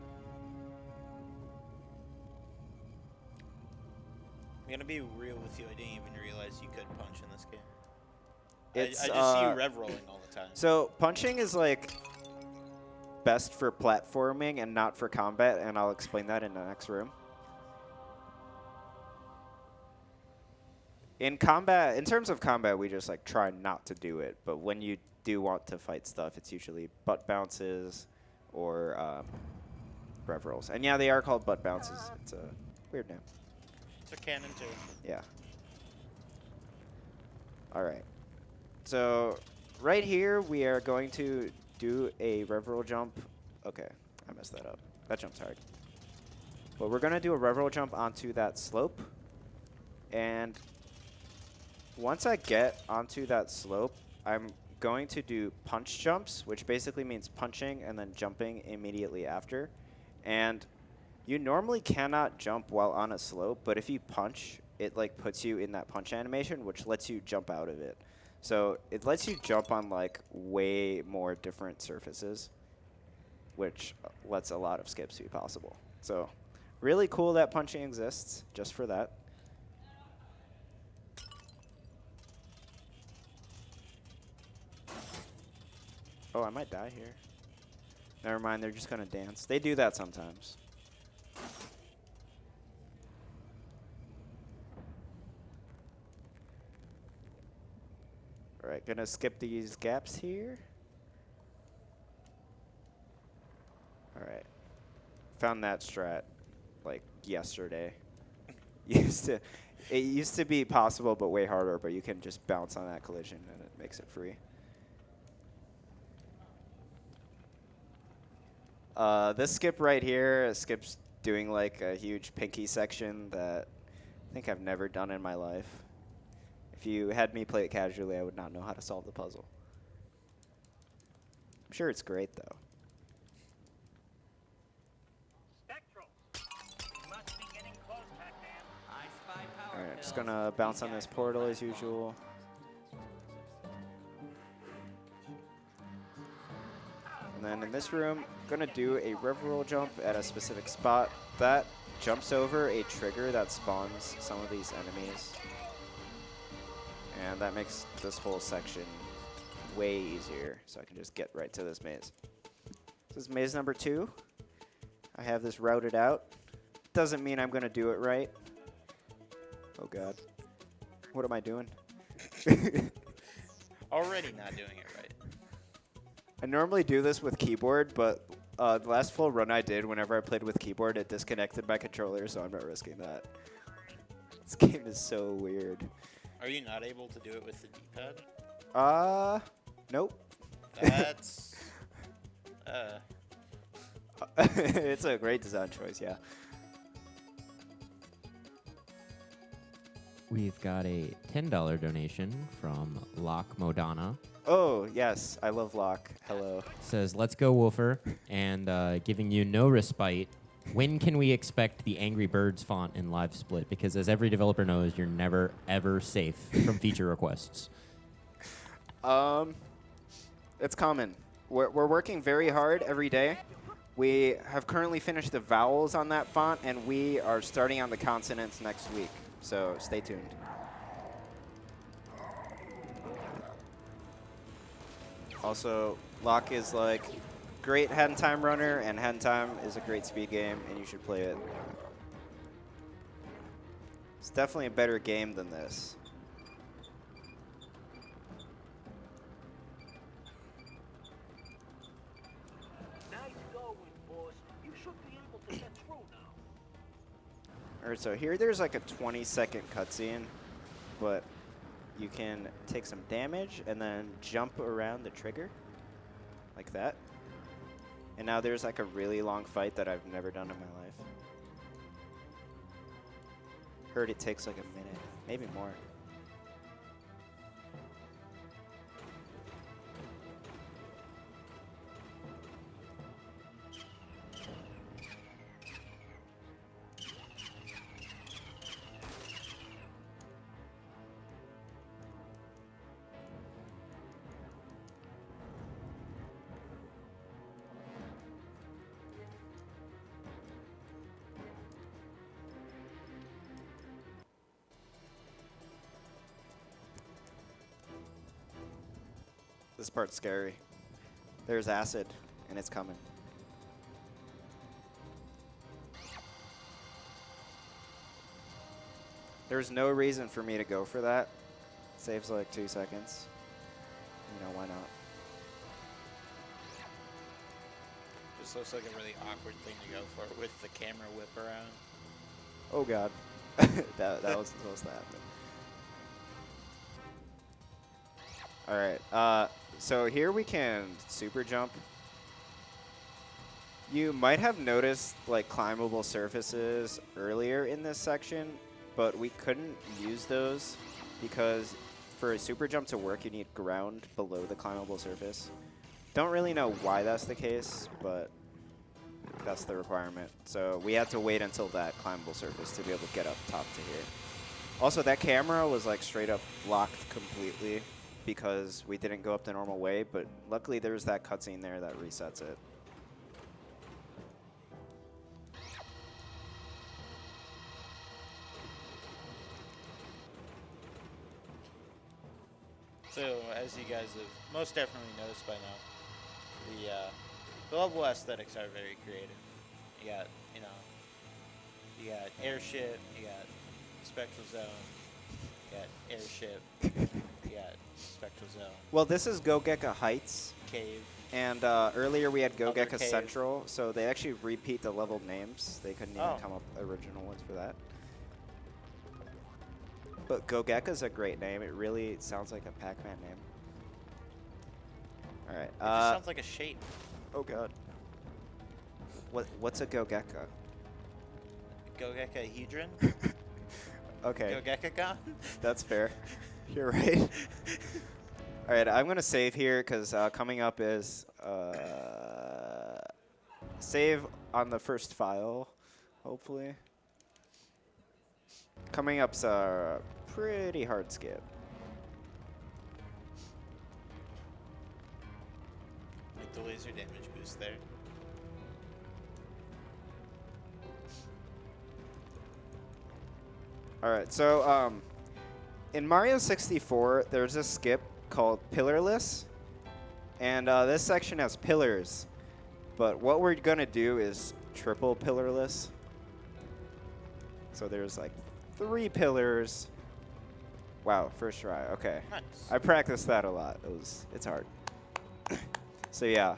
[SPEAKER 2] I'm gonna be real with you. I didn't even realize you could punch in this game.
[SPEAKER 1] It's,
[SPEAKER 2] I just see you rev rolling all the time.
[SPEAKER 1] So punching is like best for platforming and not for combat, and I'll explain that in the next room. In combat, in terms of combat, we just like try not to do it. But when you do want to fight stuff, it's usually butt bounces or rev rolls. And yeah, they are called butt bounces. It's a weird name.
[SPEAKER 2] It's a cannon too.
[SPEAKER 1] Yeah. All right. So right here, we are going to do a rev roll jump. Okay, I messed that up. That jump's hard. But we're going to do a rev roll jump onto that slope. And once I get onto that slope, I'm going to do punch jumps, which basically means punching and then jumping immediately after. And you normally cannot jump while on a slope, but if you punch, it like puts you in that punch animation, which lets you jump out of it. So it lets you jump on like way more different surfaces, which lets a lot of skips be possible. So really cool that punching exists just for that. Oh, I might die here. Never mind, they're just gonna dance. They do that sometimes. All right, gonna skip these gaps here. All right, found that strat like yesterday. It used to be possible, but way harder. But you can just bounce on that collision, and it makes it free. This skip right here, Skip's doing like a huge pinky section that I think I've never done in my life. If you had me play it casually, I would not know how to solve the puzzle. I'm sure it's great, though.
[SPEAKER 3] Spectral. Must be getting close, Pac-Man.
[SPEAKER 5] I spy power
[SPEAKER 1] All right, just
[SPEAKER 5] pills.
[SPEAKER 1] gonna bounce on
[SPEAKER 5] These
[SPEAKER 1] this
[SPEAKER 5] guys
[SPEAKER 1] portal
[SPEAKER 5] will
[SPEAKER 1] as
[SPEAKER 5] fight
[SPEAKER 1] usual. And then in this room, gonna do a rev roll jump at a specific spot. That jumps over a trigger that spawns some of these enemies. And that makes this whole section way easier, so I can just get right to this maze. This is maze number 2. I have this routed out. Doesn't mean I'm gonna do it right. Oh God. What am I doing?
[SPEAKER 2] Already not doing it right.
[SPEAKER 1] I normally do this with keyboard, but the last full run I did, whenever I played with keyboard, it disconnected my controller, so I'm not risking that. This game is so weird.
[SPEAKER 2] Are you not able to do it with the D-pad?
[SPEAKER 1] Nope.
[SPEAKER 2] That's...
[SPEAKER 1] It's a great design choice, yeah.
[SPEAKER 4] We've got a $10 donation from Lock Modana.
[SPEAKER 1] Oh, yes, I love Locke. Hello.
[SPEAKER 4] Says, let's go, Woofer, and giving you no respite When can we expect the Angry Birds font in Live Split? Because as every developer knows, you're never, ever safe from feature requests.
[SPEAKER 1] It's common. We're working very hard every day. We have currently finished the vowels on that font, and we are starting on the consonants next week. So stay tuned. Also, Lock is like great head and time runner, and head and time is a great speed game, and you should play it. It's definitely a better game than this.
[SPEAKER 3] Nice going, boss. You should be able to get through now.
[SPEAKER 1] Alright, so here there's like a 20-second cutscene, but you can take some damage and then jump around the trigger, like that. And now there's like a really long fight that I've never done in my life. Heard it takes like a minute, maybe more. This part's scary. There's acid, and it's coming. There's no reason for me to go for that. Saves like 2 seconds. You know, why not?
[SPEAKER 2] This looks like a really awkward thing to go for with the camera whip around.
[SPEAKER 1] Oh god. that was supposed to happen. Alright, so here we can super jump. You might have noticed like climbable surfaces earlier in this section, but we couldn't use those because for a super jump to work, you need ground below the climbable surface. Don't really know why that's the case, but that's the requirement. So we had to wait until that climbable surface to be able to get up top to here. Also, that camera was like straight up locked completely because we didn't go up the normal way, but luckily there's that cutscene there that resets it.
[SPEAKER 2] So, as you guys have most definitely noticed by now, the level aesthetics are very creative. You got, you got airship, you got spectral zone, you got airship, you got spectral zone,
[SPEAKER 1] Well, this is Gogeka Heights,
[SPEAKER 2] cave.
[SPEAKER 1] and earlier we had
[SPEAKER 2] Other
[SPEAKER 1] Gogeka
[SPEAKER 2] cave.
[SPEAKER 1] Central, so they actually repeat the level names. They couldn't even
[SPEAKER 2] Oh.
[SPEAKER 1] come up with original ones for that. But Gogeka's a great name. It really sounds like a Pac-Man name. All right.
[SPEAKER 2] It just sounds like a shape.
[SPEAKER 1] Oh god. What's a Gogeka?
[SPEAKER 2] Gogekahedron?
[SPEAKER 1] Okay,
[SPEAKER 2] Gogekagon?
[SPEAKER 1] that's fair. You're right. All right, I'm gonna save here because coming up is save on the first file, hopefully. Coming up's a pretty hard skip.
[SPEAKER 2] Like the laser damage boost there.
[SPEAKER 1] All right, so in Mario 64, there's a skip called Pillarless, and this section has pillars, but what we're gonna do is triple pillarless. So there's like 3 pillars. Wow, first try. Okay,
[SPEAKER 2] Nice.
[SPEAKER 1] I practiced that a lot. It's hard. So yeah,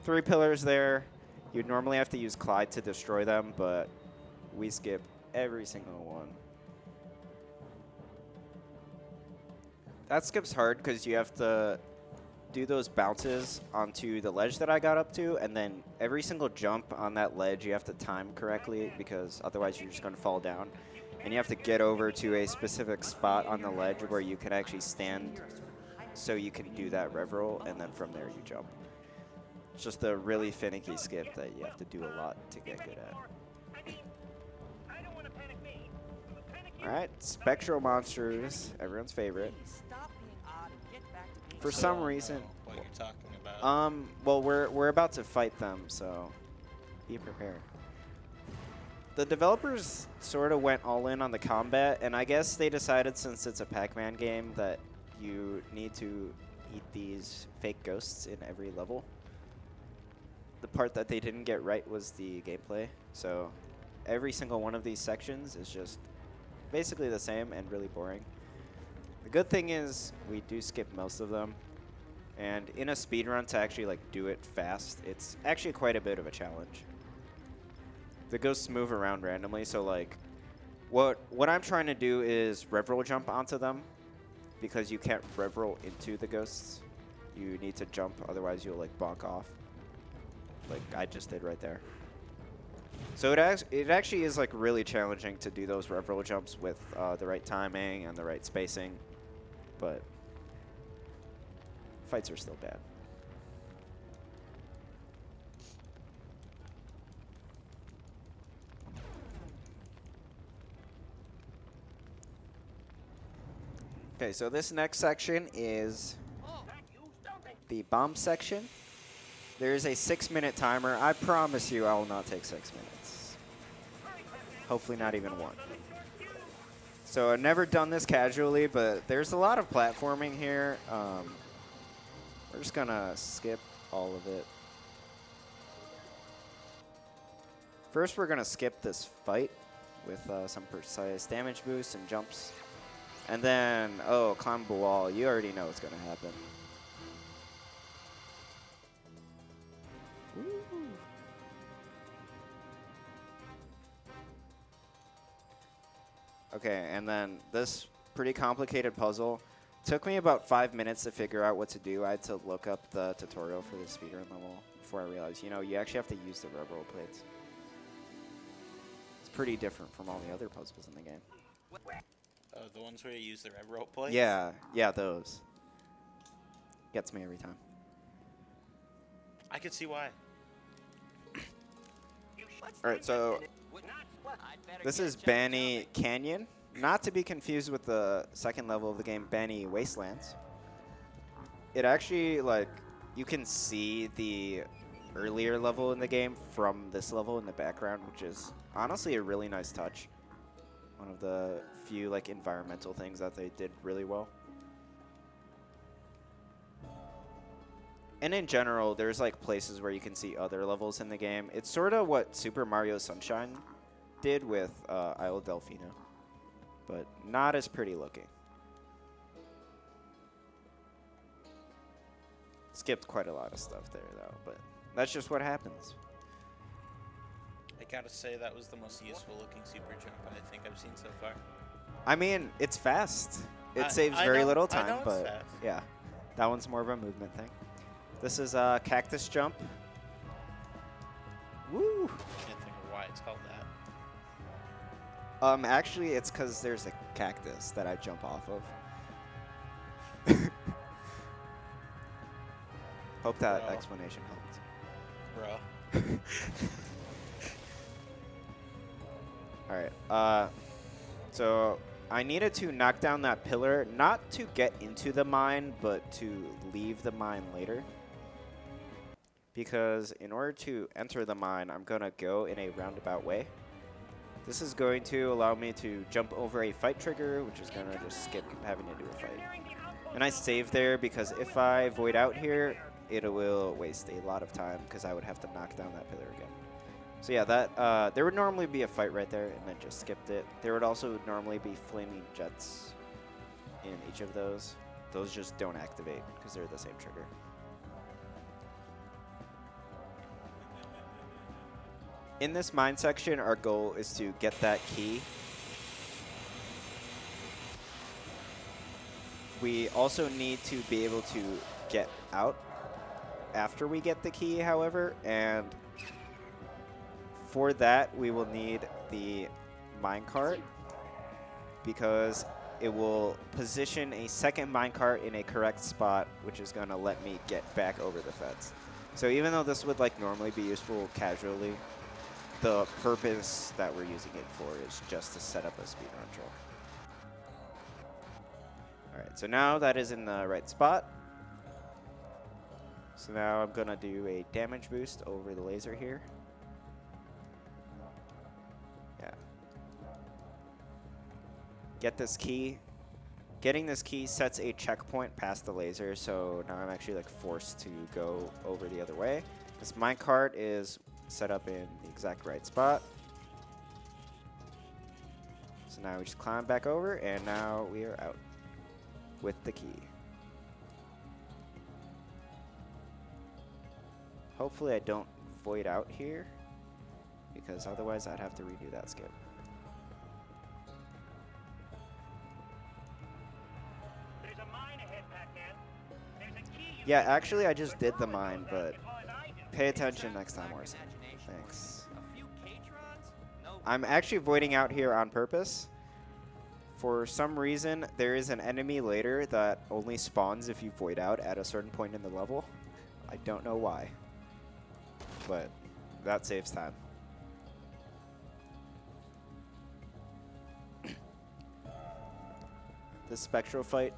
[SPEAKER 1] 3 pillars there. You'd normally have to use Clyde to destroy them, but we skip every single one. That skip's hard because you have to do those bounces onto the ledge that I got up to, and then every single jump on that ledge you have to time correctly because otherwise you're just going to fall down. And you have to get over to a specific spot on the ledge where you can actually stand so you can do that rev roll, and then from there you jump. It's just a really finicky skip that you have to do a lot to get good at.
[SPEAKER 3] I mean, I don't want to panic me. But panic you.
[SPEAKER 1] All right, Spectral Monsters, everyone's favorite.
[SPEAKER 5] Stop being odd and get back to being
[SPEAKER 1] For some reason,
[SPEAKER 2] What you're talking about.
[SPEAKER 1] well, we're about to fight them, so be prepared. The developers sort of went all in on the combat, and I guess they decided since it's a Pac-Man game that you need to eat these fake ghosts in every level. The part that they didn't get right was the gameplay, so every single one of these sections is just basically the same and really boring. The good thing is we do skip most of them, and in a speedrun to actually like do it fast, it's actually quite a bit of a challenge. The ghosts move around randomly, so like what I'm trying to do is rev roll jump onto them, because you can't rev roll into the ghosts. You need to jump, otherwise you'll like bonk off, like I just did right there. So it actually is like really challenging to do those rev roll jumps with the right timing and the right spacing, but fights are still bad. Okay, so this next section is the bomb section. There is a 6-minute timer. I promise you I will not take 6 minutes. Hopefully not even one. So I've never done this casually, but there's a lot of platforming here. We're just gonna skip all of it. First, we're gonna skip this fight with some precise damage boosts and jumps. And then, oh, climb the wall. You already know what's gonna happen. Woo. Okay, and then this pretty complicated puzzle took me about 5 minutes to figure out what to do. I had to look up the tutorial for the speedrun level before I realized, you know, you actually have to use the rev roll plates. It's pretty different from all the other puzzles in the game.
[SPEAKER 2] The ones where you use the rev roll plates?
[SPEAKER 1] Yeah, those. Gets me every time.
[SPEAKER 2] I could see why.
[SPEAKER 1] Alright, so this is Banny Canyon. Not to be confused with the second level of the game, Banny Wastelands. It actually, like, you can see the earlier level in the game from this level in the background, which is honestly a really nice touch. One of the few, like, environmental things that they did really well. And in general, there's, like, places where you can see other levels in the game. It's sort of what Super Mario Sunshine did with Isle Delfino, but not as pretty looking. Skipped quite a lot of stuff there, though, but that's just what happens.
[SPEAKER 2] I gotta say, that was the most useful looking super jump I think I've seen so far.
[SPEAKER 1] I mean, it's fast. It
[SPEAKER 2] I-
[SPEAKER 1] saves
[SPEAKER 2] I
[SPEAKER 1] very
[SPEAKER 2] know-
[SPEAKER 1] little
[SPEAKER 2] I
[SPEAKER 1] time,
[SPEAKER 2] know it's
[SPEAKER 1] but
[SPEAKER 2] fast.
[SPEAKER 1] yeah, that one's more of a movement thing. This is Cactus Jump. Woo!
[SPEAKER 2] Can't think of why it's called that.
[SPEAKER 1] Actually, it's because there's a cactus that I jump off of. Hope that
[SPEAKER 2] Bro.
[SPEAKER 1] explanation helped.
[SPEAKER 2] Bro.
[SPEAKER 1] Alright, so I needed to knock down that pillar, not to get into the mine, but to leave the mine later. Because in order to enter the mine, I'm going to go in a roundabout way. This is going to allow me to jump over a fight trigger, which is going to just skip having to do a fight. And I save there because if I void out here, it will waste a lot of time because I would have to knock down that pillar again. So yeah, that there would normally be a fight right there, and then just skipped it. There would also normally be flaming jets in each of those. Those just don't activate because they're the same trigger. In this mine section, our goal is to get that key. We also need to be able to get out after we get the key, however, and for that, we will need the minecart because it will position a second minecart in a correct spot, which is going to let me get back over the fence. So even though this would like normally be useful casually, the purpose that we're using it for is just to set up a speedrun trick. All right, so now that is in the right spot. So now I'm gonna do a damage boost over the laser here. Yeah. Get this key. Getting this key sets a checkpoint past the laser, so now I'm actually like forced to go over the other way. This minecart is set up in the exact right spot. So now we just climb back over, and now we are out with the key. Hopefully I don't void out here, because otherwise I'd have to redo that skip.
[SPEAKER 3] There's a mine ahead, Pac-Man. There's a key you
[SPEAKER 1] Yeah,
[SPEAKER 3] can
[SPEAKER 1] actually I
[SPEAKER 3] use,
[SPEAKER 1] just
[SPEAKER 3] but
[SPEAKER 1] did the
[SPEAKER 3] no one
[SPEAKER 1] mine,
[SPEAKER 3] knows
[SPEAKER 1] but
[SPEAKER 3] that because I do.
[SPEAKER 1] pay attention next time, Orson. Thanks.
[SPEAKER 5] A few K-Trons? No.
[SPEAKER 1] I'm actually voiding out here on purpose. For some reason, there is an enemy later that only spawns if you void out at a certain point in the level. I don't know why, but that saves time. The Spectral Fight.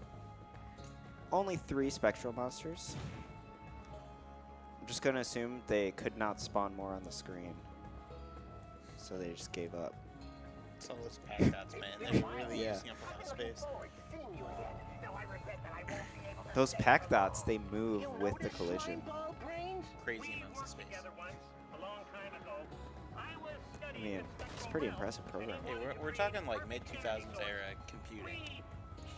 [SPEAKER 1] Only 3 Spectral Monsters. I'm just going to assume they could not spawn more on the screen. So they just gave up.
[SPEAKER 2] Some of those pack dots, man, they're really
[SPEAKER 1] Yeah.
[SPEAKER 2] using up a lot of space.
[SPEAKER 3] Forward to seeing you again. Though I regret that I won't be able to
[SPEAKER 1] Those pack dots, they move with the collision.
[SPEAKER 2] Crazy amounts of space.
[SPEAKER 3] together once, a long time ago. I was
[SPEAKER 1] I
[SPEAKER 3] studying
[SPEAKER 1] mean,
[SPEAKER 3] the
[SPEAKER 1] it's
[SPEAKER 3] spectral
[SPEAKER 1] pretty
[SPEAKER 3] realm,
[SPEAKER 1] impressive program.
[SPEAKER 2] Hey, we're talking like mid-2000s era computing.
[SPEAKER 3] We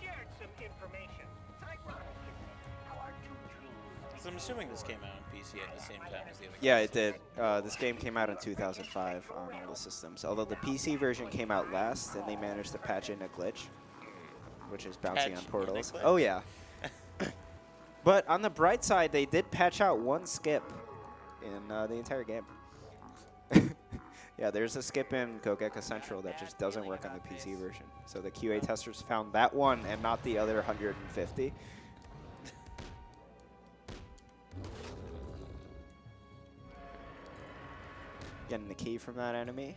[SPEAKER 3] shared some information. Ironic, isn't it? How our two dreams.
[SPEAKER 2] So I'm assuming this came out on PC at the same time as the other
[SPEAKER 1] Yeah, it
[SPEAKER 2] consoles.
[SPEAKER 1] did. This game came out in 2005 on all the systems. Although the PC version came out last, and they managed to patch in a glitch, which is bouncing
[SPEAKER 2] Patch
[SPEAKER 1] on portals.
[SPEAKER 2] in a glitch?
[SPEAKER 1] Oh yeah. But on the bright side, they did patch out one skip in the entire game. Yeah, there's a skip in Gogeka Central that just doesn't work on the PC version. So the QA testers found that one and not the other 150. Getting the key from that enemy.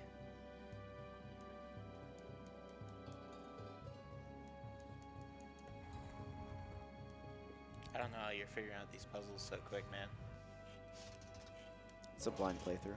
[SPEAKER 2] I don't know how you're figuring out these puzzles so quick, man.
[SPEAKER 1] It's a blind playthrough.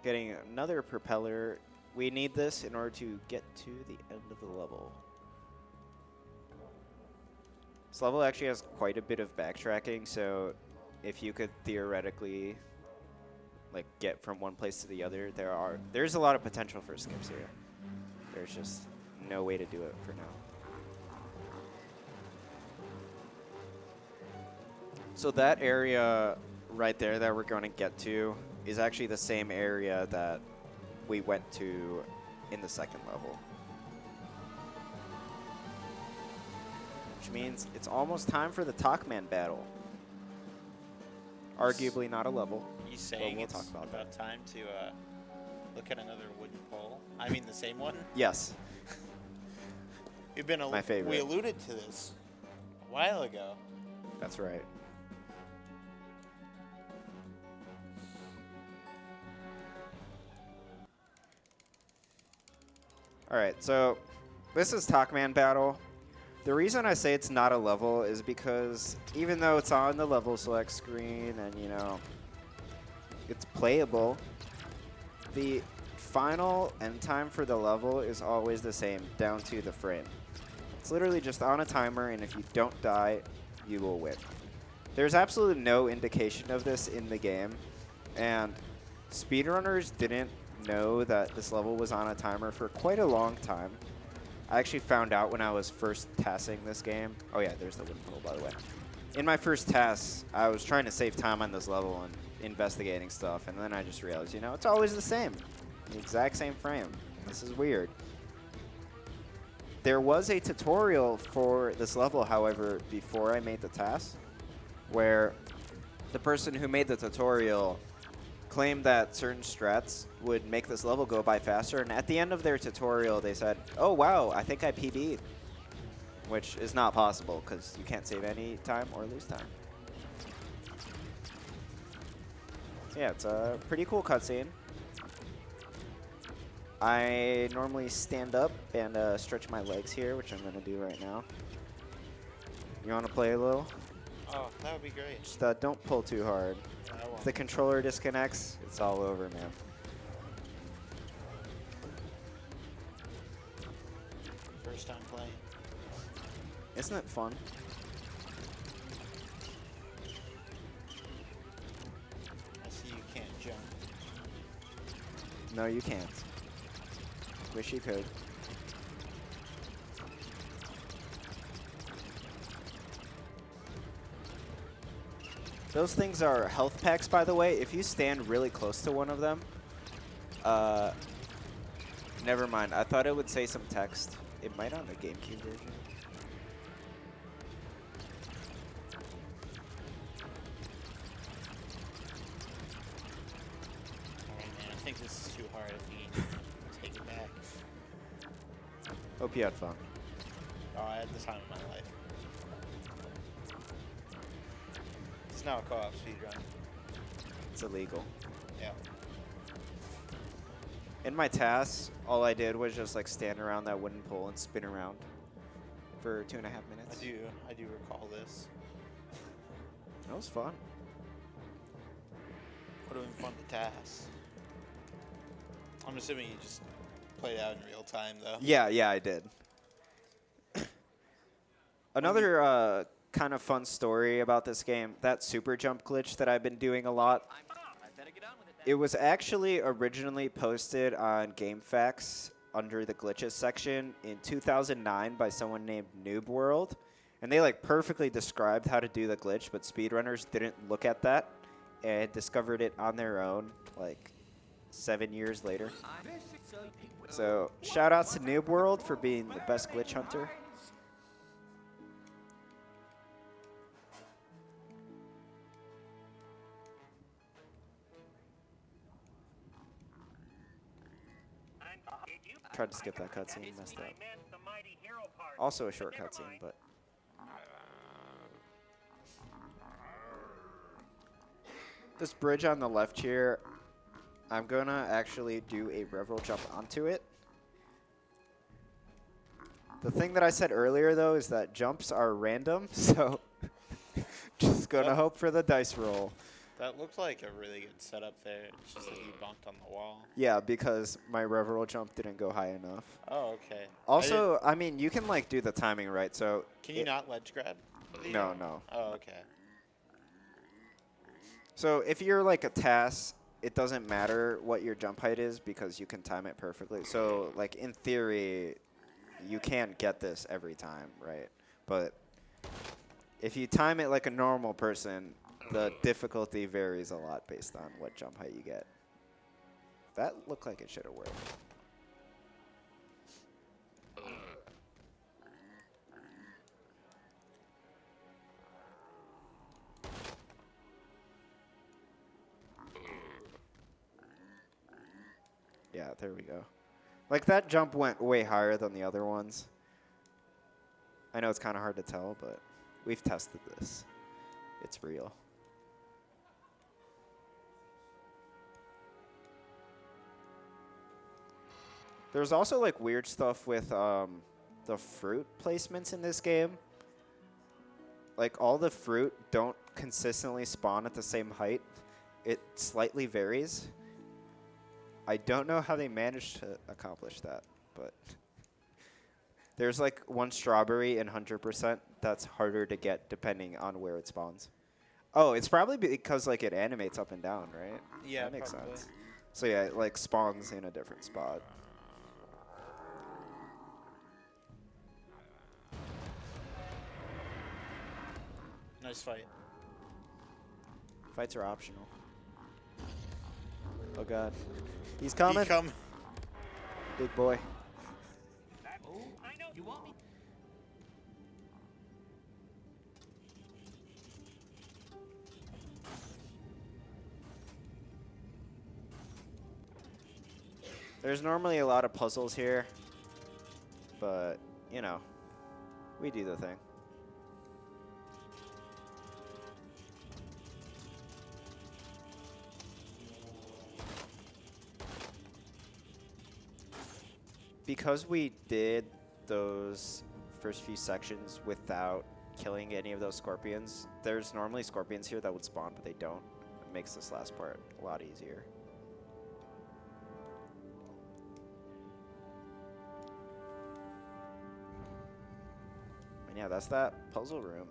[SPEAKER 1] Getting another propeller. We need this in order to get to the end of the level. This level actually has quite a bit of backtracking, so if you could theoretically like get from one place to the other, there's a lot of potential for skips here. There's just no way to do it for now. So that area right there that we're going to get to is actually the same area that we went to in the second level. Which means it's almost time for the Talkman battle. Arguably not a level.
[SPEAKER 2] You saying
[SPEAKER 1] we'll
[SPEAKER 2] it's
[SPEAKER 1] talk about
[SPEAKER 2] about time to look at another wooden pole? I mean, the same one?
[SPEAKER 1] Yes.
[SPEAKER 2] We've been
[SPEAKER 1] My favorite.
[SPEAKER 2] We alluded to this a while ago.
[SPEAKER 1] That's right. Alright, so this is Talkman Battle. The reason I say it's not a level is because even though it's on the level select screen and, you know, it's playable, the final end time for the level is always the same, down to the frame. It's literally just on a timer, and if you don't die, you will win. There's absolutely no indication of this in the game, and speedrunners didn't know that this level was on a timer for quite a long time. I actually found out when I was first tassing this game. Oh yeah, there's the wooden pole, by the way. In my first task, I was trying to save time on this level and investigating stuff, and then I just realized, you know, it's always the same. The exact same frame. This is weird. There was a tutorial for this level, however, before I made the task, where the person who made the tutorial claimed that certain strats would make this level go by faster, and at the end of their tutorial, they said, "Oh wow, I think I PB'd," which is not possible because you can't save any time or lose time. So yeah, it's a pretty cool cutscene. I normally stand up and stretch my legs here, which I'm gonna do right now. You want to play a little?
[SPEAKER 2] Oh, that would be great.
[SPEAKER 1] Just don't pull too hard.
[SPEAKER 2] I won't.
[SPEAKER 1] If the controller disconnects, it's all over, man.
[SPEAKER 2] First time playing.
[SPEAKER 1] Isn't it fun?
[SPEAKER 2] I see you can't jump.
[SPEAKER 1] No, you can't. Wish you could. Those things are health packs, by the way. If you stand really close to one of them, never mind. I thought it would say some text. It might on the GameCube version.
[SPEAKER 2] Alright, man. I think this is too hard if we take it back.
[SPEAKER 1] Hope you had fun.
[SPEAKER 2] Oh, I had the time of my life. It's now a co-op speedrun.
[SPEAKER 1] It's illegal.
[SPEAKER 2] Yeah.
[SPEAKER 1] In my tasks, all I did was just like stand around that wooden pole and spin around for 2.5 minutes.
[SPEAKER 2] I do recall this.
[SPEAKER 1] That was fun.
[SPEAKER 2] Would have been fun to task. I'm assuming you just played out in real time, though.
[SPEAKER 1] Yeah, I did. Another kind of fun story about this game, that super jump glitch that I've been doing a lot.
[SPEAKER 5] I better get on with it then.
[SPEAKER 1] It was actually originally posted on GameFAQs under the glitches section in 2009 by someone named Noob World. And they like perfectly described how to do the glitch, but speedrunners didn't look at that and discovered it on their own like 7 years later. So shout outs to Noob World for being the best glitch hunter. Tried to skip that cutscene, messed up. Also a short cutscene, but this bridge on the left here, I'm gonna actually do a rev-roll jump onto it. The thing that I said earlier though is that jumps are random, so just gonna hope for the dice roll.
[SPEAKER 2] That looked like a really good setup there. It's just that you bonked on the wall.
[SPEAKER 1] Yeah, because my rev-roll jump didn't go high enough.
[SPEAKER 2] Oh, okay.
[SPEAKER 1] Also, I mean, you can like do the timing right, so
[SPEAKER 2] Can you not ledge grab?
[SPEAKER 1] No, no.
[SPEAKER 2] Oh, okay.
[SPEAKER 1] So if you're like a TAS, it doesn't matter what your jump height is because you can time it perfectly. So like in theory, you can't get this every time, right? But if you time it like a normal person, the difficulty varies a lot based on what jump height you get. That looked like it should have worked. Yeah, there we go. Like that jump went way higher than the other ones. I know it's kind of hard to tell, but we've tested this. It's real. There's also like weird stuff with the fruit placements in this game. Like all the fruit don't consistently spawn at the same height. It slightly varies. I don't know how they managed to accomplish that, but there's like one strawberry in 100% that's harder to get depending on where it spawns. Oh, it's probably because like it animates up and down, right?
[SPEAKER 2] Yeah,
[SPEAKER 1] that makes
[SPEAKER 2] probably.
[SPEAKER 1] sense. So yeah, it like spawns in a different spot.
[SPEAKER 2] Nice fight.
[SPEAKER 1] Fights are optional. Oh god. He's coming.
[SPEAKER 2] He come.
[SPEAKER 1] Big boy.
[SPEAKER 5] You want me?
[SPEAKER 1] There's normally a lot of puzzles here, but, you know, we do the thing. Because we did those first few sections without killing any of those scorpions, there's normally scorpions here that would spawn, but they don't. It makes this last part a lot easier. And yeah, that's that puzzle room.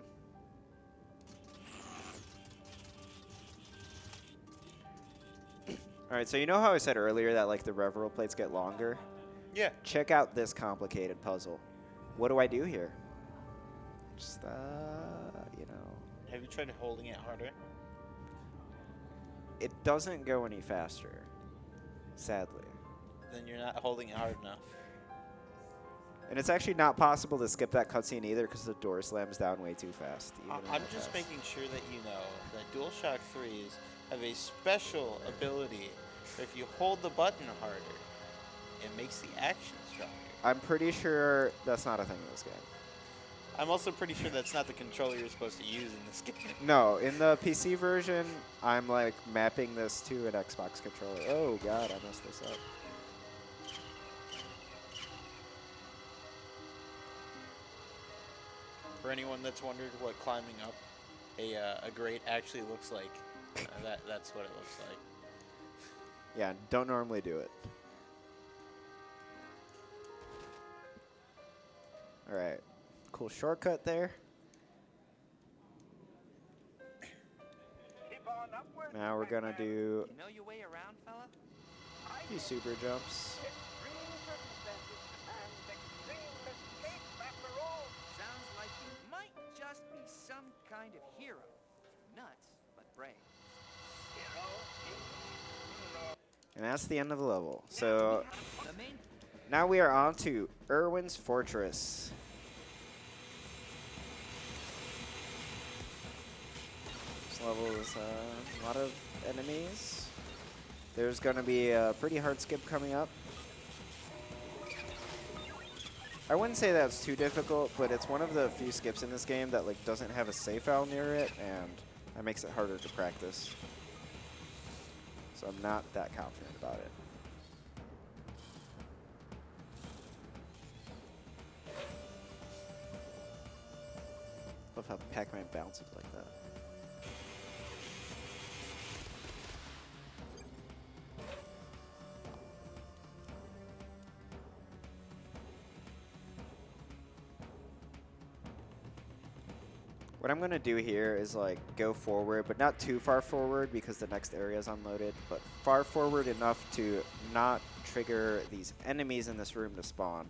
[SPEAKER 1] All right, so you know how I said earlier that like the reveral plates get longer?
[SPEAKER 2] Yeah.
[SPEAKER 1] Check out this complicated puzzle. What do I do here? Just, you know.
[SPEAKER 2] Have you tried holding it harder?
[SPEAKER 1] It doesn't go any faster, sadly.
[SPEAKER 2] Then you're not holding it hard enough.
[SPEAKER 1] And it's actually not possible to skip that cutscene either because the door slams down way too fast.
[SPEAKER 2] I'm just making sure that you know that DualShock 3s have a special ability where if you hold the button harder, it makes the action stronger.
[SPEAKER 1] I'm pretty sure that's not a thing in this game.
[SPEAKER 2] I'm also pretty sure that's not the controller you're supposed to use in this game.
[SPEAKER 1] No, in the PC version, I'm like mapping this to an Xbox controller. Oh god, I messed this up.
[SPEAKER 2] For anyone that's wondered what climbing up a grate actually looks like, that's what it looks like.
[SPEAKER 1] Yeah, don't normally do it. Alright, cool shortcut there.
[SPEAKER 3] Keep on upward.
[SPEAKER 1] Now we're gonna do
[SPEAKER 5] You know your way around, fella?
[SPEAKER 1] a few super jumps.
[SPEAKER 3] Extreme circumstances and extreme escape after all.
[SPEAKER 5] Sounds like you might just be some kind of hero. Nuts, but brave.
[SPEAKER 1] And that's the end of the level. So
[SPEAKER 5] The main
[SPEAKER 1] now we are on to Irwin's Fortress. This level is a lot of enemies. There's going to be a pretty hard skip coming up. I wouldn't say that's too difficult, but it's one of the few skips in this game that like doesn't have a save file near it, and that makes it harder to practice. So I'm not that confident about it. Love how Pac-Man bounces like that. What I'm gonna do here is like go forward, but not too far forward because the next area is unloaded, but far forward enough to not trigger these enemies in this room to spawn.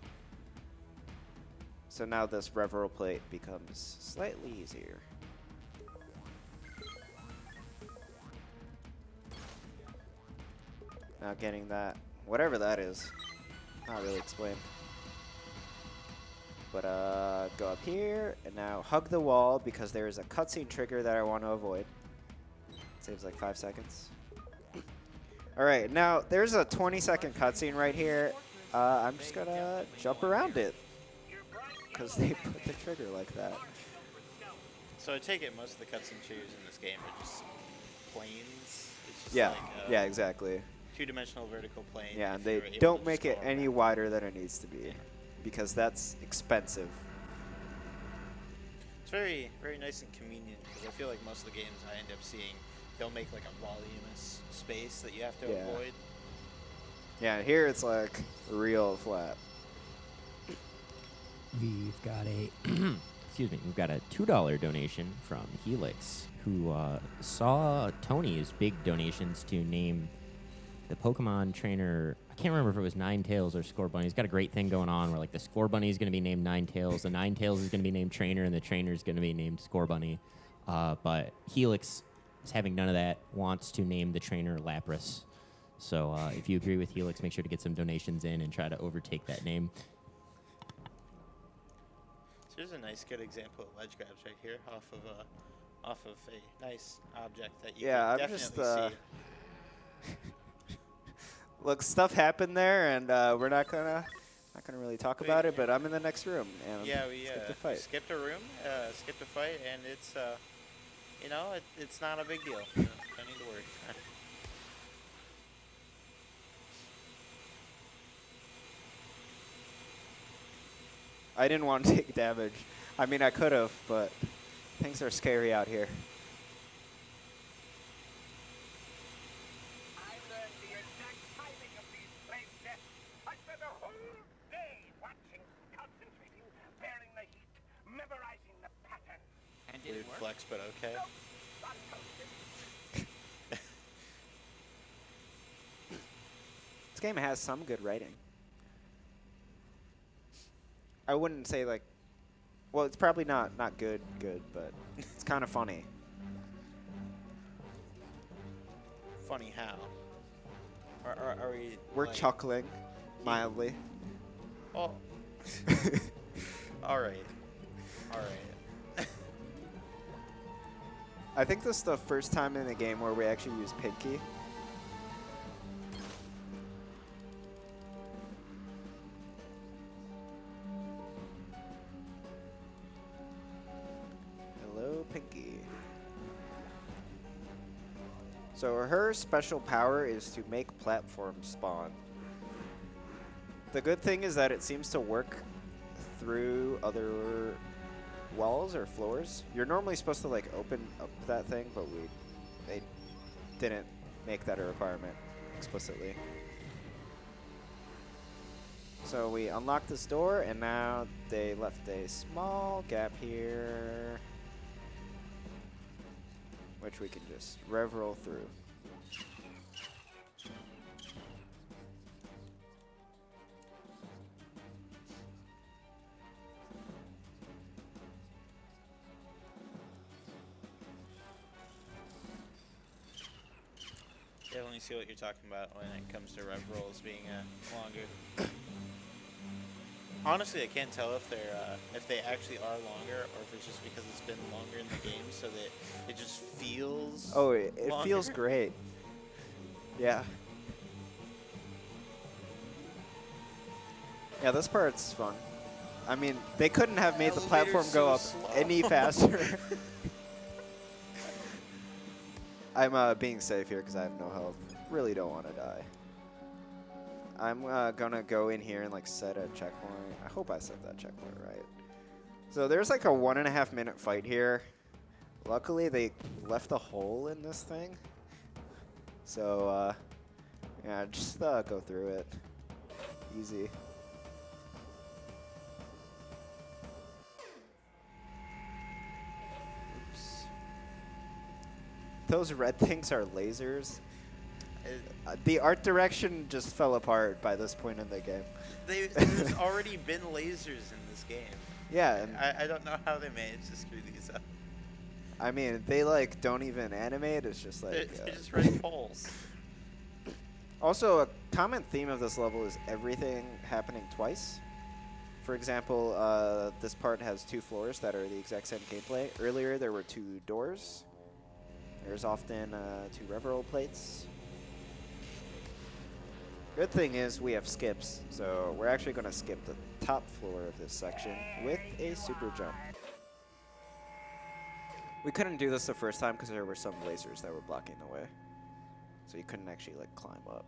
[SPEAKER 1] So now this reveral plate becomes slightly easier. Now getting that, whatever that is, not really explained. But go up here, and now hug the wall because there is a cutscene trigger that I want to avoid. Saves like 5 seconds. All right, now there's a 20-second cutscene right here. I'm just gonna jump around it because they put the trigger like that.
[SPEAKER 2] So I take it most of the cutscene triggers in this game are just planes. It's just
[SPEAKER 1] Yeah,
[SPEAKER 2] like
[SPEAKER 1] yeah, exactly.
[SPEAKER 2] two-dimensional vertical plane.
[SPEAKER 1] Yeah, and
[SPEAKER 2] if
[SPEAKER 1] they
[SPEAKER 2] you were able
[SPEAKER 1] don't
[SPEAKER 2] to
[SPEAKER 1] make
[SPEAKER 2] just
[SPEAKER 1] it
[SPEAKER 2] go
[SPEAKER 1] any
[SPEAKER 2] around.
[SPEAKER 1] wider than it needs to be because that's expensive.
[SPEAKER 2] It's very, very nice and convenient because I feel like most of the games I end up seeing, they'll make like a voluminous space that you have to
[SPEAKER 1] Yeah.
[SPEAKER 2] avoid.
[SPEAKER 1] Yeah, here it's like real flat.
[SPEAKER 4] We've got a excuse me. We've got a $2 donation from Helix, who saw Tony's big donations to name the Pokemon trainer. I can't remember if it was Ninetales or Scorbunny. He's got a great thing going on where like the Scorbunny is going to be named Ninetales, the Ninetales is going to be named Trainer, and the Trainer is going to be named Scorbunny. But Helix is having none of that. Wants to name the trainer Lapras. So if you agree with Helix, make sure to get some donations in and try to overtake that name.
[SPEAKER 2] So here's a nice, good example of ledge grabs right here off of a nice object that you
[SPEAKER 1] Yeah,
[SPEAKER 2] can
[SPEAKER 1] I'm just
[SPEAKER 2] definitely see.
[SPEAKER 1] Look, stuff happened there, and we're not gonna really talk about it. But I'm in the next room, and
[SPEAKER 2] Yeah, we
[SPEAKER 1] skipped the
[SPEAKER 2] we
[SPEAKER 1] fight.
[SPEAKER 2] skipped a room, skipped a fight, and it's you know, it's not a big deal. Don't need to worry.
[SPEAKER 1] I didn't want to take damage. I mean, I could have, but things are scary out here.
[SPEAKER 3] I learned the exact timing of these flame deaths. I spent a whole day watching, concentrating, bearing the heat, memorizing the pattern.
[SPEAKER 5] And did
[SPEAKER 2] Weird
[SPEAKER 5] it work?
[SPEAKER 2] flex, but okay.
[SPEAKER 3] Nope, not toasted.
[SPEAKER 1] This game has some good writing. I wouldn't say like, well, it's probably not good, but it's kind of funny.
[SPEAKER 2] Funny how? Are we?
[SPEAKER 1] We're
[SPEAKER 2] like,
[SPEAKER 1] chuckling mildly.
[SPEAKER 2] Oh. All right. All right.
[SPEAKER 1] I think this is the first time in the game where we actually use Pinky. Hello, Pinky. So her special power is to make platforms spawn. The good thing is that it seems to work through other walls or floors. You're normally supposed to like open up that thing, but they didn't make that a requirement explicitly. So we unlocked this door, and now they left a small gap here, which we can just rev roll through.
[SPEAKER 2] Definitely see what you're talking about when it comes to rev rolls being longer. Honestly, I can't tell if they actually are longer, or if it's just because it's been longer in the game, so that it just feels.
[SPEAKER 1] Oh, it
[SPEAKER 2] longer.
[SPEAKER 1] feels great. Yeah. Yeah, this part's fun. I mean, they couldn't have made the platform
[SPEAKER 2] Elevator's
[SPEAKER 1] go
[SPEAKER 2] so
[SPEAKER 1] up
[SPEAKER 2] slow.
[SPEAKER 1] any faster. I'm being safe here because I have no health. Really don't want to die. I'm gonna go in here and like set a checkpoint. I hope I set that checkpoint right. So there's like a 1.5 minute fight here. Luckily they left a hole in this thing. So yeah, just go through it. Easy. Oops. Those red things are lasers. The art direction just fell apart by this point in the game.
[SPEAKER 2] There's already been lasers in this game.
[SPEAKER 1] Yeah, and
[SPEAKER 2] I don't know how they managed to screw these up.
[SPEAKER 1] I mean, they like don't even animate. It's just like
[SPEAKER 2] They're just red poles.
[SPEAKER 1] Also, a common theme of this level is everything happening twice. For example, this part has 2 floors that are the exact same gameplay. Earlier, there were 2 doors. There's often 2 rev roll plates. Good thing is we have skips, so we're actually going to skip the top floor of this section with a super jump. We couldn't do this the first time because there were some lasers that were blocking the way. So you couldn't actually like climb up.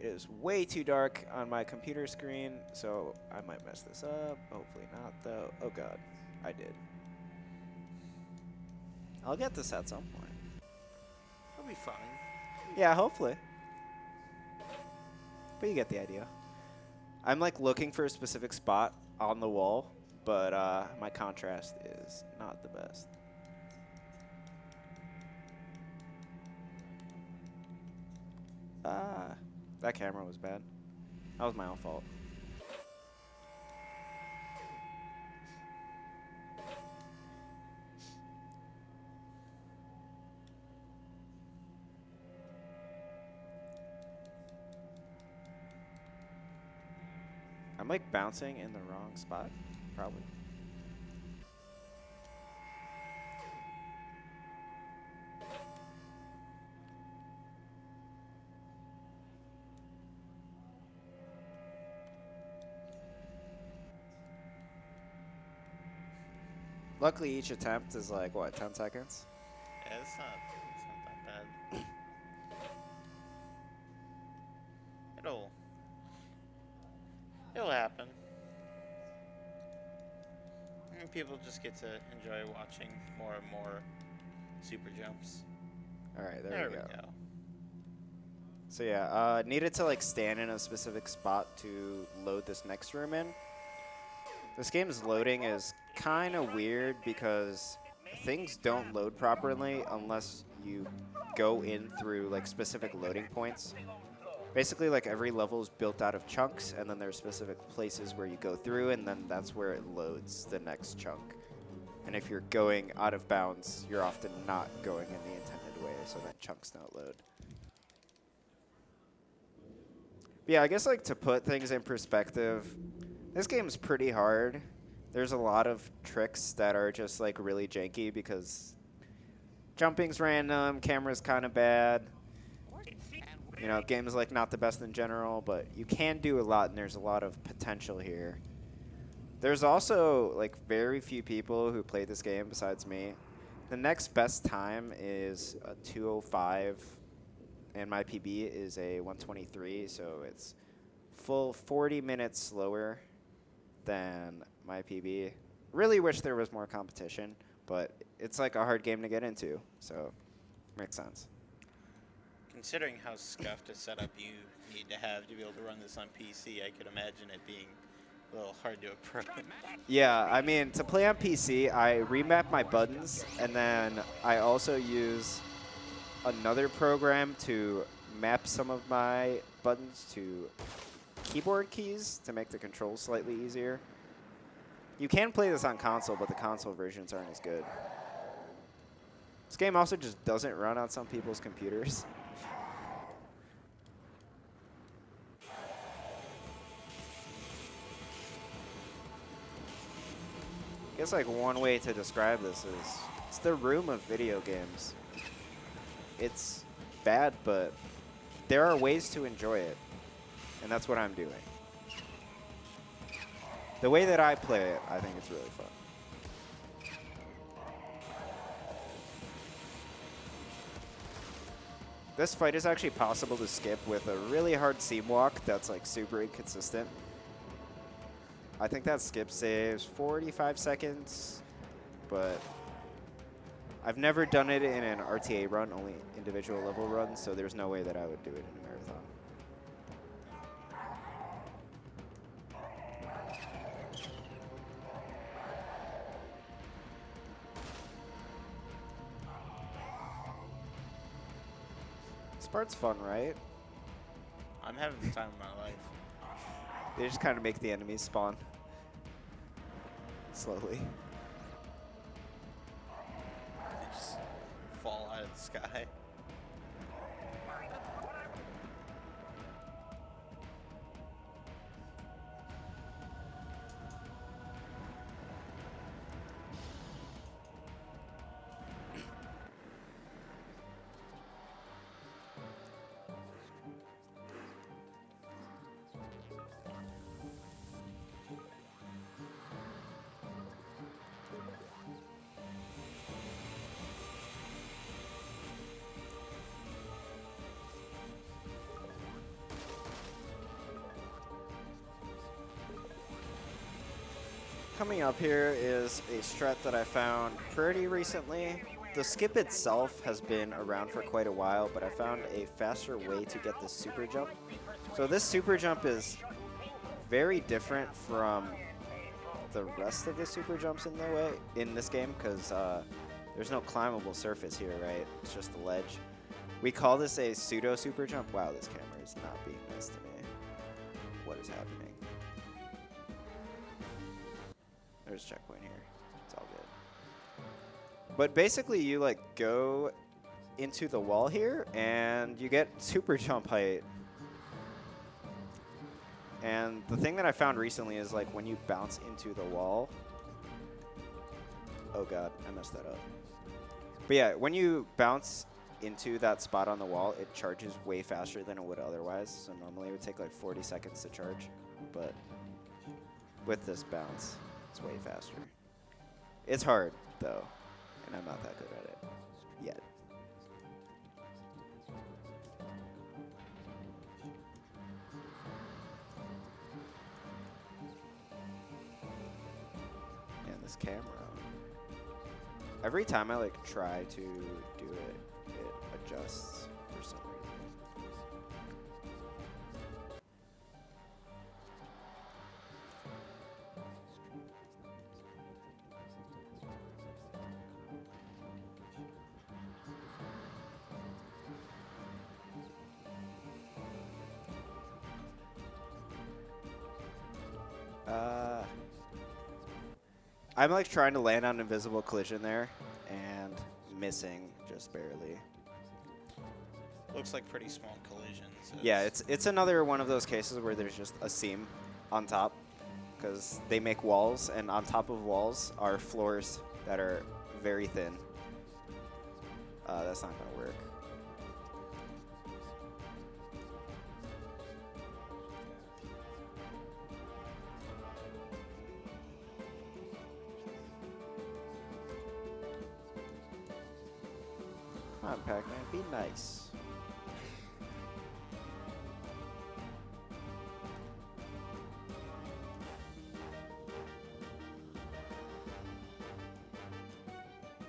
[SPEAKER 1] It is way too dark on my computer screen, so I might mess this up. Hopefully not though. Oh god, I did. I'll get this at some point.
[SPEAKER 2] It'll be fine.
[SPEAKER 1] Yeah, hopefully. But you get the idea. I'm like looking for a specific spot on the wall, but my contrast is not the best. That camera was bad. That was my own fault. I'm like bouncing in the wrong spot, probably. Luckily, each attempt is like, what, 10 seconds?
[SPEAKER 2] Yeah, it's not that bad. It'll happen. And people just get to enjoy watching more and more super jumps.
[SPEAKER 1] All right, there we go.
[SPEAKER 2] go.
[SPEAKER 1] So yeah, needed to like stand in a specific spot to load this next room in. This game's loading is kind of weird because things don't load properly unless you go in through like specific loading points. Basically, like every level is built out of chunks, and then there's specific places where you go through, and then that's where it loads the next chunk. And if you're going out of bounds, you're often not going in the intended way, so then chunks don't load. But yeah, I guess like to put things in perspective, this game's pretty hard. There's a lot of tricks that are just like really janky because jumping's random, camera's kind of bad. You know, game's like not the best in general, but you can do a lot, and there's a lot of potential here. There's also like very few people who play this game besides me. The next best time is a 2:05, and my PB is a 1:23, so it's full 40 minutes slower than my PB. Really wish there was more competition, but it's like a hard game to get into, so makes sense.
[SPEAKER 2] Considering how scuffed a setup you need to have to be able to run this on PC, I could imagine it being a little hard to approach.
[SPEAKER 1] Yeah, I mean, to play on PC, I remap my buttons, and then I also use another program to map some of my buttons to keyboard keys to make the controls slightly easier. You can play this on console, but the console versions aren't as good. This game also just doesn't run on some people's computers. I guess like one way to describe this is it's the room of video games. It's bad, but there are ways to enjoy it, and that's what I'm doing. The way that I play it, I think it's really fun. This fight is actually possible to skip with a really hard seam walk that's like super inconsistent. I think that skip saves 45 seconds, but I've never done it in an RTA run, only individual level runs, so there's no way that I would do it in a marathon. This part's fun, right?
[SPEAKER 2] I'm having the time of my life.
[SPEAKER 1] They just kind of make the enemies spawn slowly.
[SPEAKER 2] They just fall out of the sky.
[SPEAKER 1] Coming up here is a strat that I found pretty recently. The skip itself has been around for quite a while, but I found a faster way to get this super jump. So this super jump is very different from the rest of the super jumps in this game because there's no climbable surface here, right? It's just a ledge. We call this a pseudo super jump. Wow, this camera is not being nice to me. What is happening? There's a checkpoint here. It's all good. But basically, you like go into the wall here, and you get super jump height. And the thing that I found recently is like when you bounce into the wall. Oh god, I messed that up. But yeah, when you bounce into that spot on the wall, it charges way faster than it would otherwise. So normally it would take like 40 seconds to charge, but with this bounce, it's way faster. It's hard, though, and I'm not that good at it yet. And this camera. Every time I like try to do it, it adjusts for some reason. I'm like trying to land on invisible collision there and missing just barely.
[SPEAKER 2] Looks like pretty small collisions.
[SPEAKER 1] Yeah, it's another one of those cases where there's just a seam on top because they make walls, and on top of walls are floors that are very thin. That's not gonna work. Come on, Pac-Man, be nice.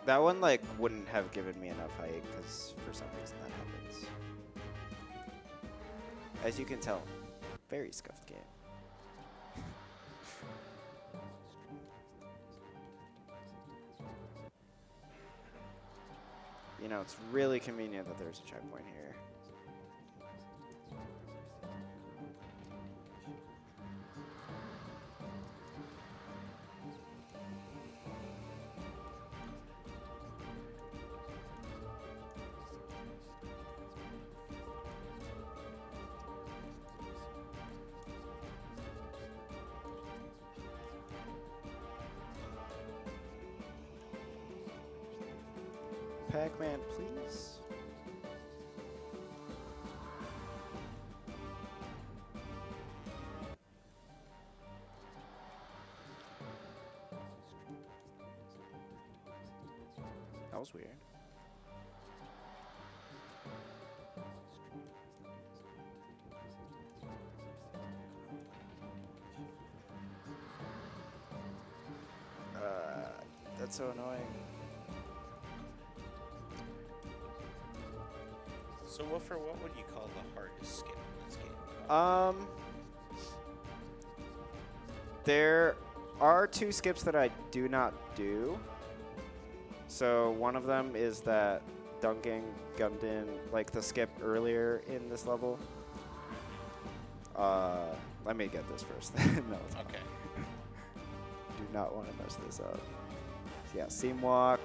[SPEAKER 1] That one like wouldn't have given me enough height because for some reason that happens. As you can tell, very scuffed game. You know, it's really convenient that there's a checkpoint here. Pac-Man, please. That was weird. That's so annoying.
[SPEAKER 2] So, Woofer, what would you call the hardest skip in this game?
[SPEAKER 1] There are two skips that I do not do. So one of them is that dunking Gundin, like the skip earlier in this level. Let me get this first. No, it's
[SPEAKER 2] Okay.
[SPEAKER 1] do not want to mess this up. Yeah, seam walk,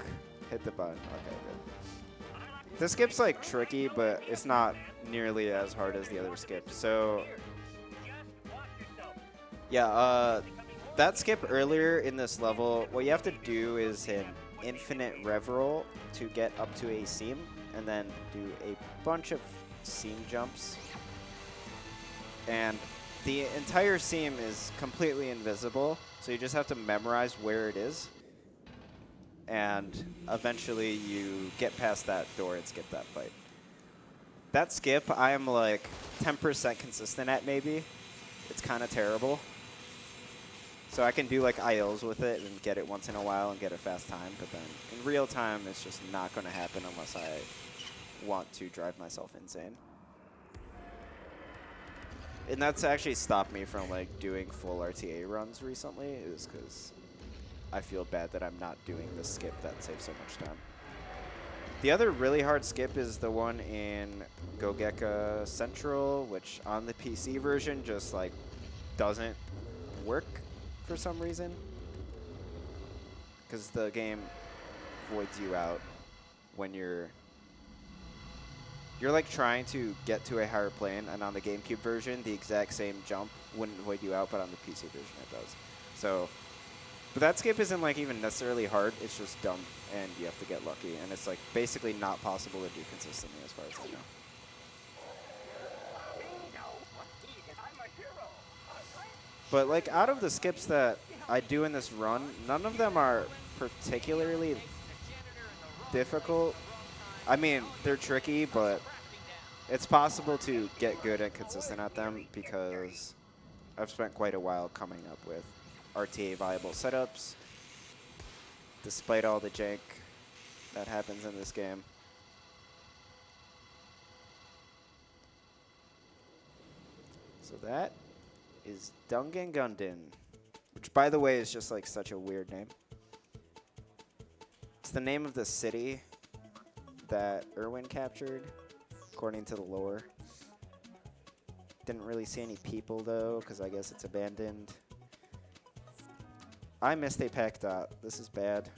[SPEAKER 1] hit the button. Okay, good. This skip's like tricky, but it's not nearly as hard as the other skip. So yeah, that skip earlier in this level, what you have to do is an infinite rev roll to get up to a seam, and then do a bunch of seam jumps. And the entire seam is completely invisible, so you just have to memorize where it is. And eventually you get past that door and skip that fight. That skip, I am like 10% consistent at maybe. It's kind of terrible. So I can do like ILs with it and get it once in a while and get a fast time, but then in real time it's just not going to happen unless I want to drive myself insane. And that's actually stopped me from like doing full RTA runs recently, is because I feel bad that I'm not doing the skip that saves so much time. The other really hard skip is the one in Gogeka Central, which on the PC version just like doesn't work for some reason. Because the game voids you out when you're like trying to get to a higher plane, and on the GameCube version, the exact same jump wouldn't void you out, but on the PC version it does. So, but that skip isn't like even necessarily hard, it's just dumb, and you have to get lucky, and it's like basically not possible to do consistently as far as I know. But like out of the skips that I do in this run, none of them are particularly difficult. I mean, they're tricky, but it's possible to get good and consistent at them because I've spent quite a while coming up with RTA viable setups, despite all the jank that happens in this game. So that is Dungangundan, which, by the way, is just like such a weird name. It's the name of the city that Irwin captured, according to the lore. Didn't really see any people, though, because I guess it's abandoned. I missed a pack dot. This is bad.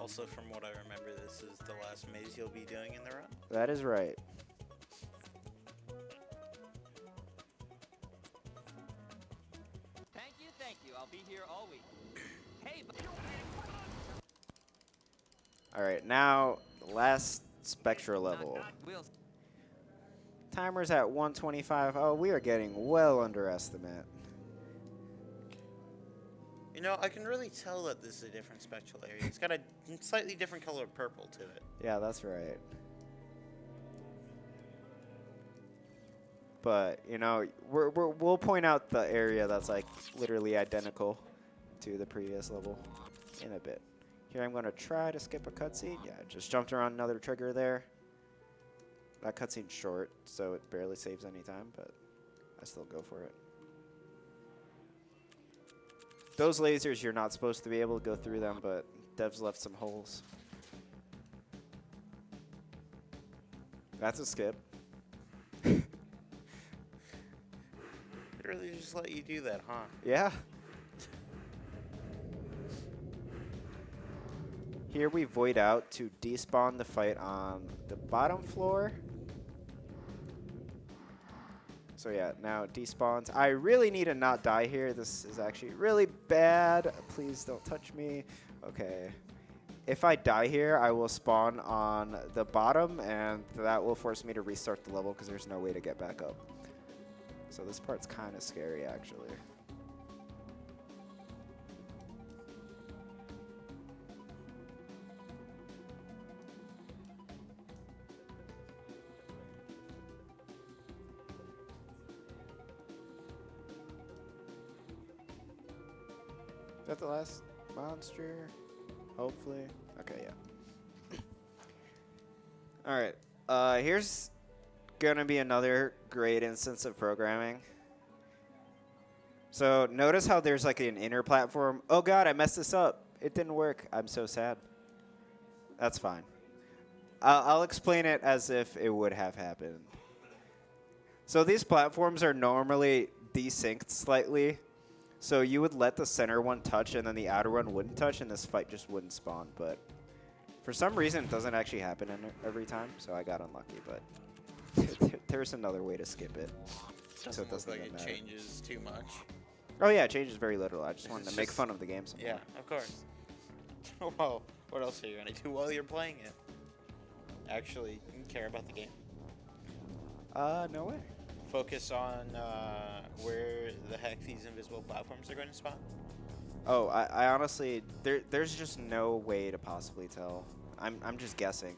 [SPEAKER 2] Also, from what I remember, this is the last maze you'll be doing in the run.
[SPEAKER 1] That is right.
[SPEAKER 5] Thank you. I'll be here all week. Hey,
[SPEAKER 1] All right, now the last Spectral level.
[SPEAKER 5] We'll
[SPEAKER 1] Timer's at 125. Oh, we are getting well under estimate.
[SPEAKER 2] You know, I can really tell that this is a different spectral area. It's got a slightly different color of purple to it.
[SPEAKER 1] Yeah, that's right. But, you know, we'll point out the area that's, like, literally identical to the previous level in a bit. Here I'm going to try to skip a cutscene. Yeah, just jumped around another trigger there. That cutscene's short, so it barely saves any time, but I still go for it. Those lasers, you're not supposed to be able to go through them, but devs left some holes. That's a skip.
[SPEAKER 2] They really just let you do that, huh?
[SPEAKER 1] Yeah. Here we void out to despawn the fight on the bottom floor. So yeah, now it despawns. I really need to not die here. This is actually really bad. Please don't touch me. Okay. If I die here, I will spawn on the bottom, and that will force me to restart the level because there's no way to get back up. So this part's kind of scary, actually. Is that the last monster? Hopefully. Okay, yeah. Alright, here's gonna be another great instance of programming. So notice how there's like an inner platform. Oh god, I messed this up. It didn't work. I'm so sad. That's fine. I'll explain it as if it would have happened. So these platforms are normally desynced slightly. So you would let the center one touch and then the outer one wouldn't touch and this fight just wouldn't spawn. But for some reason it doesn't actually happen every time. So I got unlucky, but there's another way to skip it. So it doesn't
[SPEAKER 2] look like it
[SPEAKER 1] matter.
[SPEAKER 2] changes too much.
[SPEAKER 1] Oh yeah, it changes very little. I just wanted
[SPEAKER 2] It's
[SPEAKER 1] to make
[SPEAKER 2] just-
[SPEAKER 1] fun of the game some
[SPEAKER 2] Yeah, of course. Well, what else are you gonna do while you're playing it? Actually, care about the game.
[SPEAKER 1] No way.
[SPEAKER 2] Focus on where the heck these invisible platforms are going to spawn.
[SPEAKER 1] Oh, I honestly, there's just no way to possibly tell. I'm just guessing.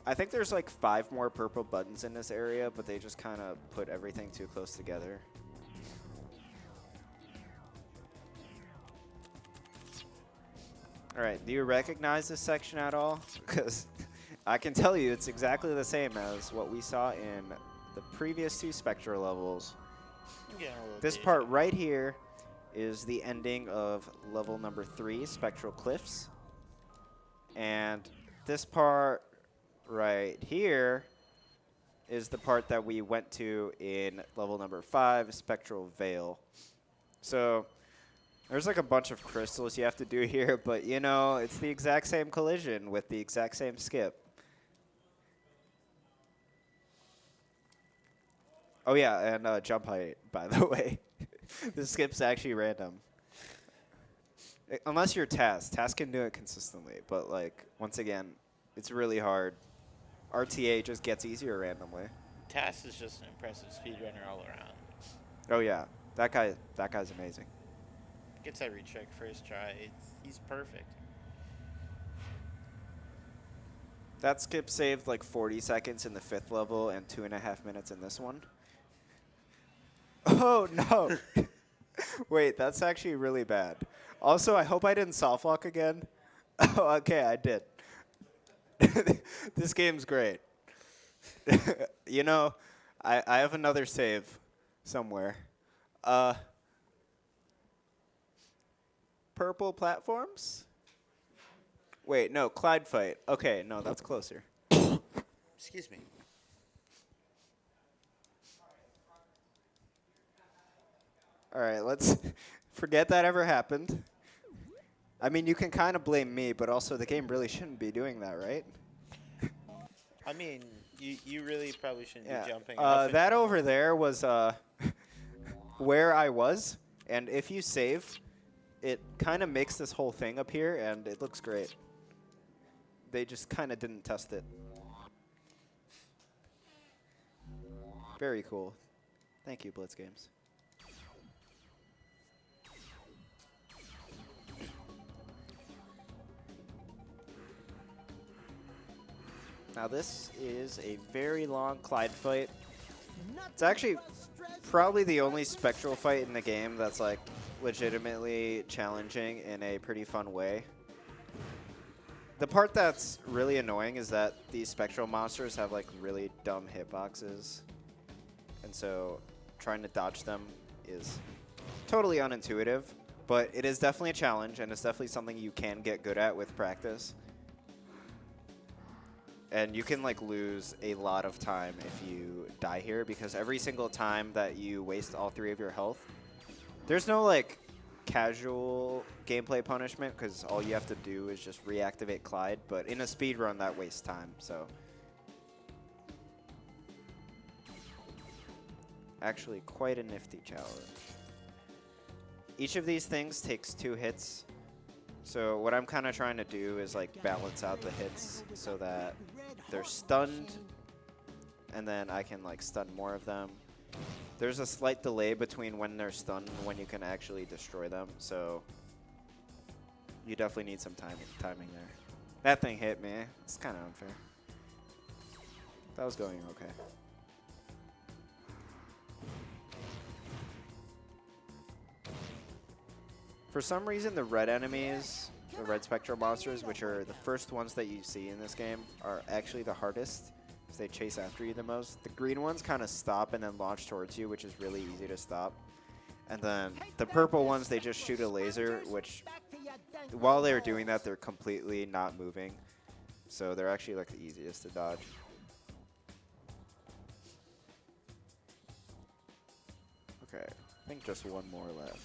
[SPEAKER 1] I think there's like 5 more purple buttons in this area, but they just kind of put everything too close together. All right, do you recognize this section at all? Because I can tell you it's exactly the same as what we saw in the previous 2 Spectral levels. This part right here is the ending of level number 3, Spectral Cliffs. And this part right here is the part that we went to in level number 5, Spectral Veil. So there's like a bunch of crystals you have to do here, but you know, it's the exact same collision with the exact same skip. Oh yeah, and jump height, by the way. The skip's actually random. Unless you're Taz. Taz can do it consistently, but like, once again, it's really hard. RTA just gets easier randomly.
[SPEAKER 2] Tass is just an impressive speedrunner all around.
[SPEAKER 1] Oh yeah, that guy's amazing.
[SPEAKER 2] Gets every trick first try. He's perfect.
[SPEAKER 1] That skip saved like 40 seconds in the 5th level and 2.5 minutes in this one. Oh, no. Wait, that's actually really bad. Also, I hope I didn't soft lock again. Oh, okay, I did. This game's great. You know, I have another save somewhere. Purple platforms? Wait, no, Clyde fight. Okay, no, that's closer.
[SPEAKER 2] Excuse me.
[SPEAKER 1] All right, let's forget that ever happened. I mean, you can kind of blame me, but also the game really shouldn't be doing that, right?
[SPEAKER 2] I mean, you really probably shouldn't be jumping.
[SPEAKER 1] That over there was where I was, and if you save, it kind of makes this whole thing appear, and it looks great. They just kind of didn't test it. Very cool. Thank you, Blitz Games. Now this is a very long Clyde fight. It's actually probably the only spectral fight in the game that's like legitimately challenging in a pretty fun way. The part that's really annoying is that these spectral monsters have like really dumb hitboxes. And so trying to dodge them is totally unintuitive, but it is definitely a challenge, and it's definitely something you can get good at with practice. And you can like lose a lot of time if you die here, because every single time that you waste all 3 of your health, there's no like casual gameplay punishment, because all you have to do is just reactivate Clyde, but in a speed run that wastes time. So actually quite a nifty challenge. Each of these things takes 2 hits. So what I'm kind of trying to do is like balance out the hits so that they're stunned, and then I can like stun more of them. There's a slight delay between when they're stunned and when you can actually destroy them, so you definitely need some timing there. That thing hit me. It's kind of unfair. That was going okay. For some reason, the red enemies, the red spectral monsters, which are the first ones that you see in this game, are actually the hardest, because they chase after you the most. The green ones kind of stop and then launch towards you, which is really easy to stop. And then the purple ones, they just shoot a laser, which while they're doing that, they're completely not moving. So they're actually like the easiest to dodge. Okay, I think just one more left.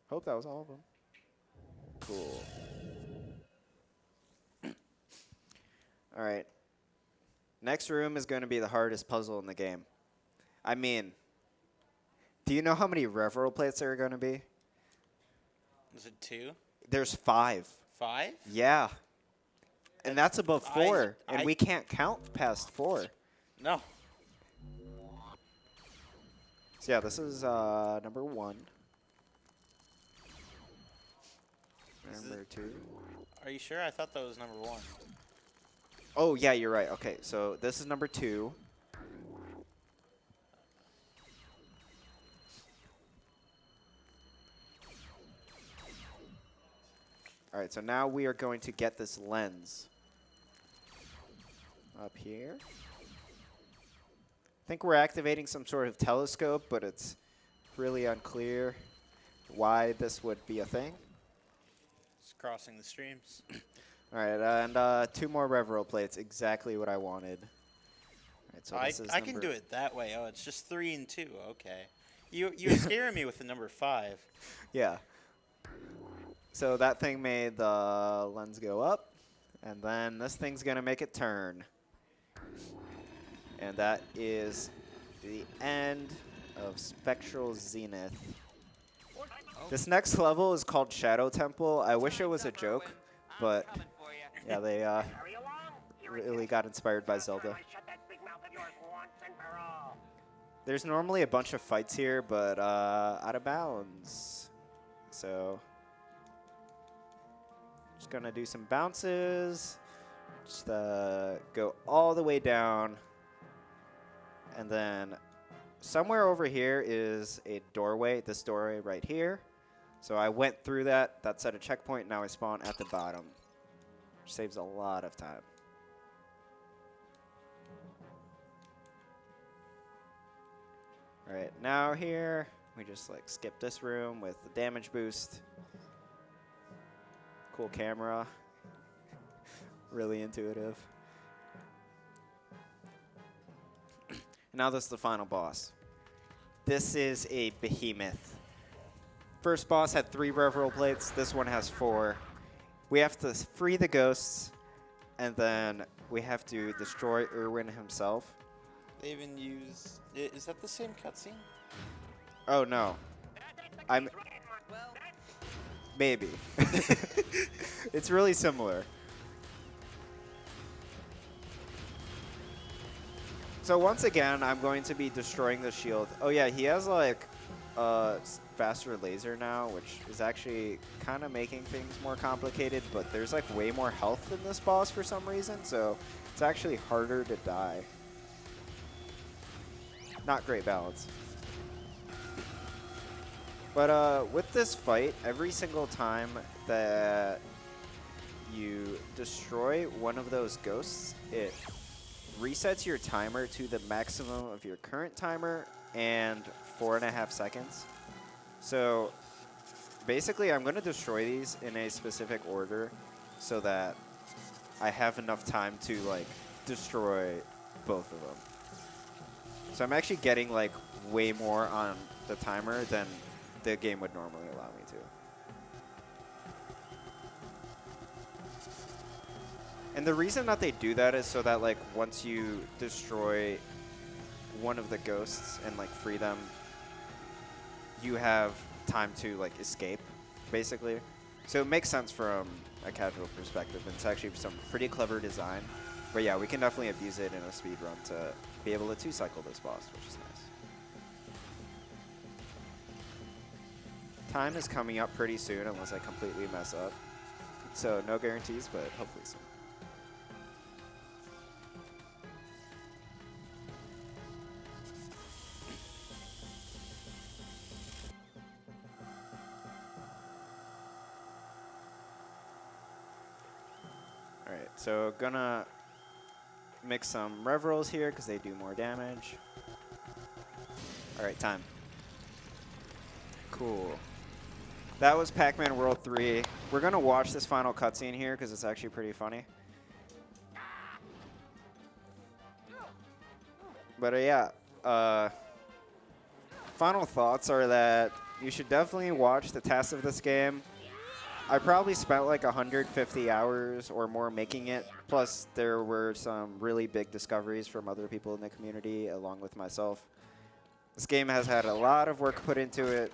[SPEAKER 1] Hope that was all of them. Cool. All right. Next room is going to be the hardest puzzle in the game. I mean, do you know how many rev-roll plates there are going to be?
[SPEAKER 2] Is it 2?
[SPEAKER 1] There's 5.
[SPEAKER 2] 5?
[SPEAKER 1] Yeah. And that's above 4. And we can't count past 4.
[SPEAKER 2] No.
[SPEAKER 1] So yeah, this is number 1. Number 2.
[SPEAKER 2] Are you sure? I thought that was number 1.
[SPEAKER 1] Oh, yeah, you're right. Okay, so this is number 2. All right, so now we are going to get this lens up here. I think we're activating some sort of telescope, but it's really unclear why this would be a thing.
[SPEAKER 2] Crossing the streams.
[SPEAKER 1] All right, and 2 more rev-roll plates, exactly what I wanted. All right, so this is
[SPEAKER 2] I can do it that way. Oh, it's just 3 and 2. Okay. You're scaring me with the number 5.
[SPEAKER 1] Yeah. So that thing made the lens go up, and then this thing's going to make it turn. And that is the end of Spectral Zenith. This next level is called Shadow Temple. I wish it was a joke, but yeah, they really got inspired by Zelda. There's normally a bunch of fights here, but out of bounds. So just gonna do some bounces. Just go all the way down. And then somewhere over here is a doorway, this doorway right here. So I went through that. That set a checkpoint. Now I spawn at the bottom. Which saves a lot of time. All right, now here, we just like skip this room with the damage boost. Cool camera. Really intuitive. Now this is the final boss. This is a behemoth. First boss had 3 reveral plates. This one has 4. We have to free the ghosts, and then we have to destroy Irwin himself.
[SPEAKER 2] They even use. Is that the same cutscene?
[SPEAKER 1] Oh no, I'm
[SPEAKER 5] Well,
[SPEAKER 1] maybe. It's really similar. So once again, I'm going to be destroying the shield. Oh yeah, he has like a faster laser now, which is actually kind of making things more complicated, but there's like way more health in this boss for some reason, so it's actually harder to die. Not great balance. But with this fight, every single time that you destroy one of those ghosts, it resets your timer to the maximum of your current timer and 4.5 seconds. So basically, I'm going to destroy these in a specific order so that I have enough time to like destroy both of them. So I'm actually getting like way more on the timer than the game would normally allow me to. And the reason that they do that is so that like once you destroy one of the ghosts and like free them, you have time to like escape, basically. So it makes sense from a casual perspective, and it's actually some pretty clever design. But yeah, we can definitely abuse it in a speed run to be able to 2-cycle this boss, which is nice. Time is coming up pretty soon unless I completely mess up. So no guarantees, but hopefully soon. Alright, so gonna mix some rev rolls here because they do more damage. Alright, time. Cool. That was Pac-Man World 3. We're gonna watch this final cutscene here because it's actually pretty funny. But yeah, final thoughts are that you should definitely watch the test of this game. I probably spent like 150 hours or more making it. Plus, there were some really big discoveries from other people in the community, along with myself. This game has had a lot of work put into it.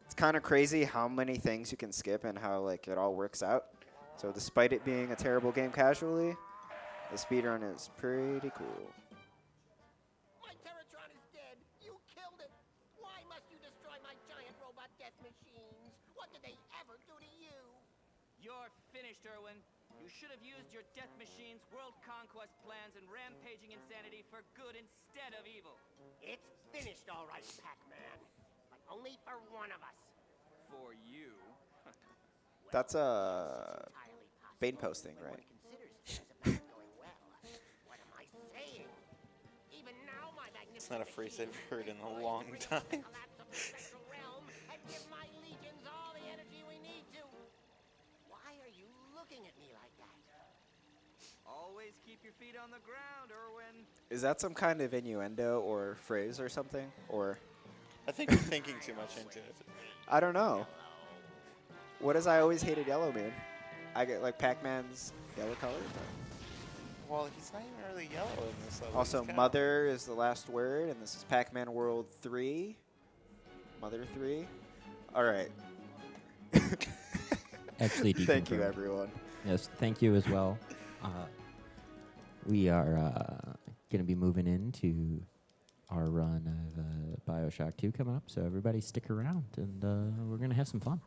[SPEAKER 1] It's kind of crazy how many things you can skip and how like it all works out. So despite it being a terrible game casually, the speedrun is pretty cool.
[SPEAKER 3] My Terratron is dead. You killed it. Why must you destroy my giant robot death machines? What did they ever do to you?
[SPEAKER 5] you're finished, Irwin. You should have used your death machines, world conquest plans, and rampaging insanity for good instead of evil.
[SPEAKER 3] It's finished, all right, Pac-Man. But only for one of us.
[SPEAKER 5] For you.
[SPEAKER 1] That's
[SPEAKER 3] Entirely possible.
[SPEAKER 1] Bane posting,
[SPEAKER 3] When
[SPEAKER 1] right?
[SPEAKER 3] one considers things are going well. What am I saying? Even now, my magnificent
[SPEAKER 2] It's not a phrase I've
[SPEAKER 3] machines
[SPEAKER 2] heard in a
[SPEAKER 3] will
[SPEAKER 2] long
[SPEAKER 3] embrace
[SPEAKER 2] time.
[SPEAKER 3] the collapse of the spectral realm and give my legions all the energy we need to. Why are you looking at me like that?
[SPEAKER 5] Always keep your feet on the ground, Irwin.
[SPEAKER 1] Is that some kind of innuendo or phrase or something? Or
[SPEAKER 2] I think you're thinking too much into it.
[SPEAKER 1] I don't know. What does I always hated yellow mean? I get like Pac-Man's yellow color. But
[SPEAKER 2] Well, he's not even really yellow in this level.
[SPEAKER 1] also,
[SPEAKER 2] He's kinda-
[SPEAKER 1] mother is the last word, and this is Pac-Man World 3. Mother 3. All right.
[SPEAKER 4] Actually,
[SPEAKER 1] Thank you,
[SPEAKER 4] deconfirmed.
[SPEAKER 1] everyone.
[SPEAKER 4] Yes, thank you as well. We are going to be moving into our run of Bioshock 2 coming up. So everybody stick around, and we're going to have some fun.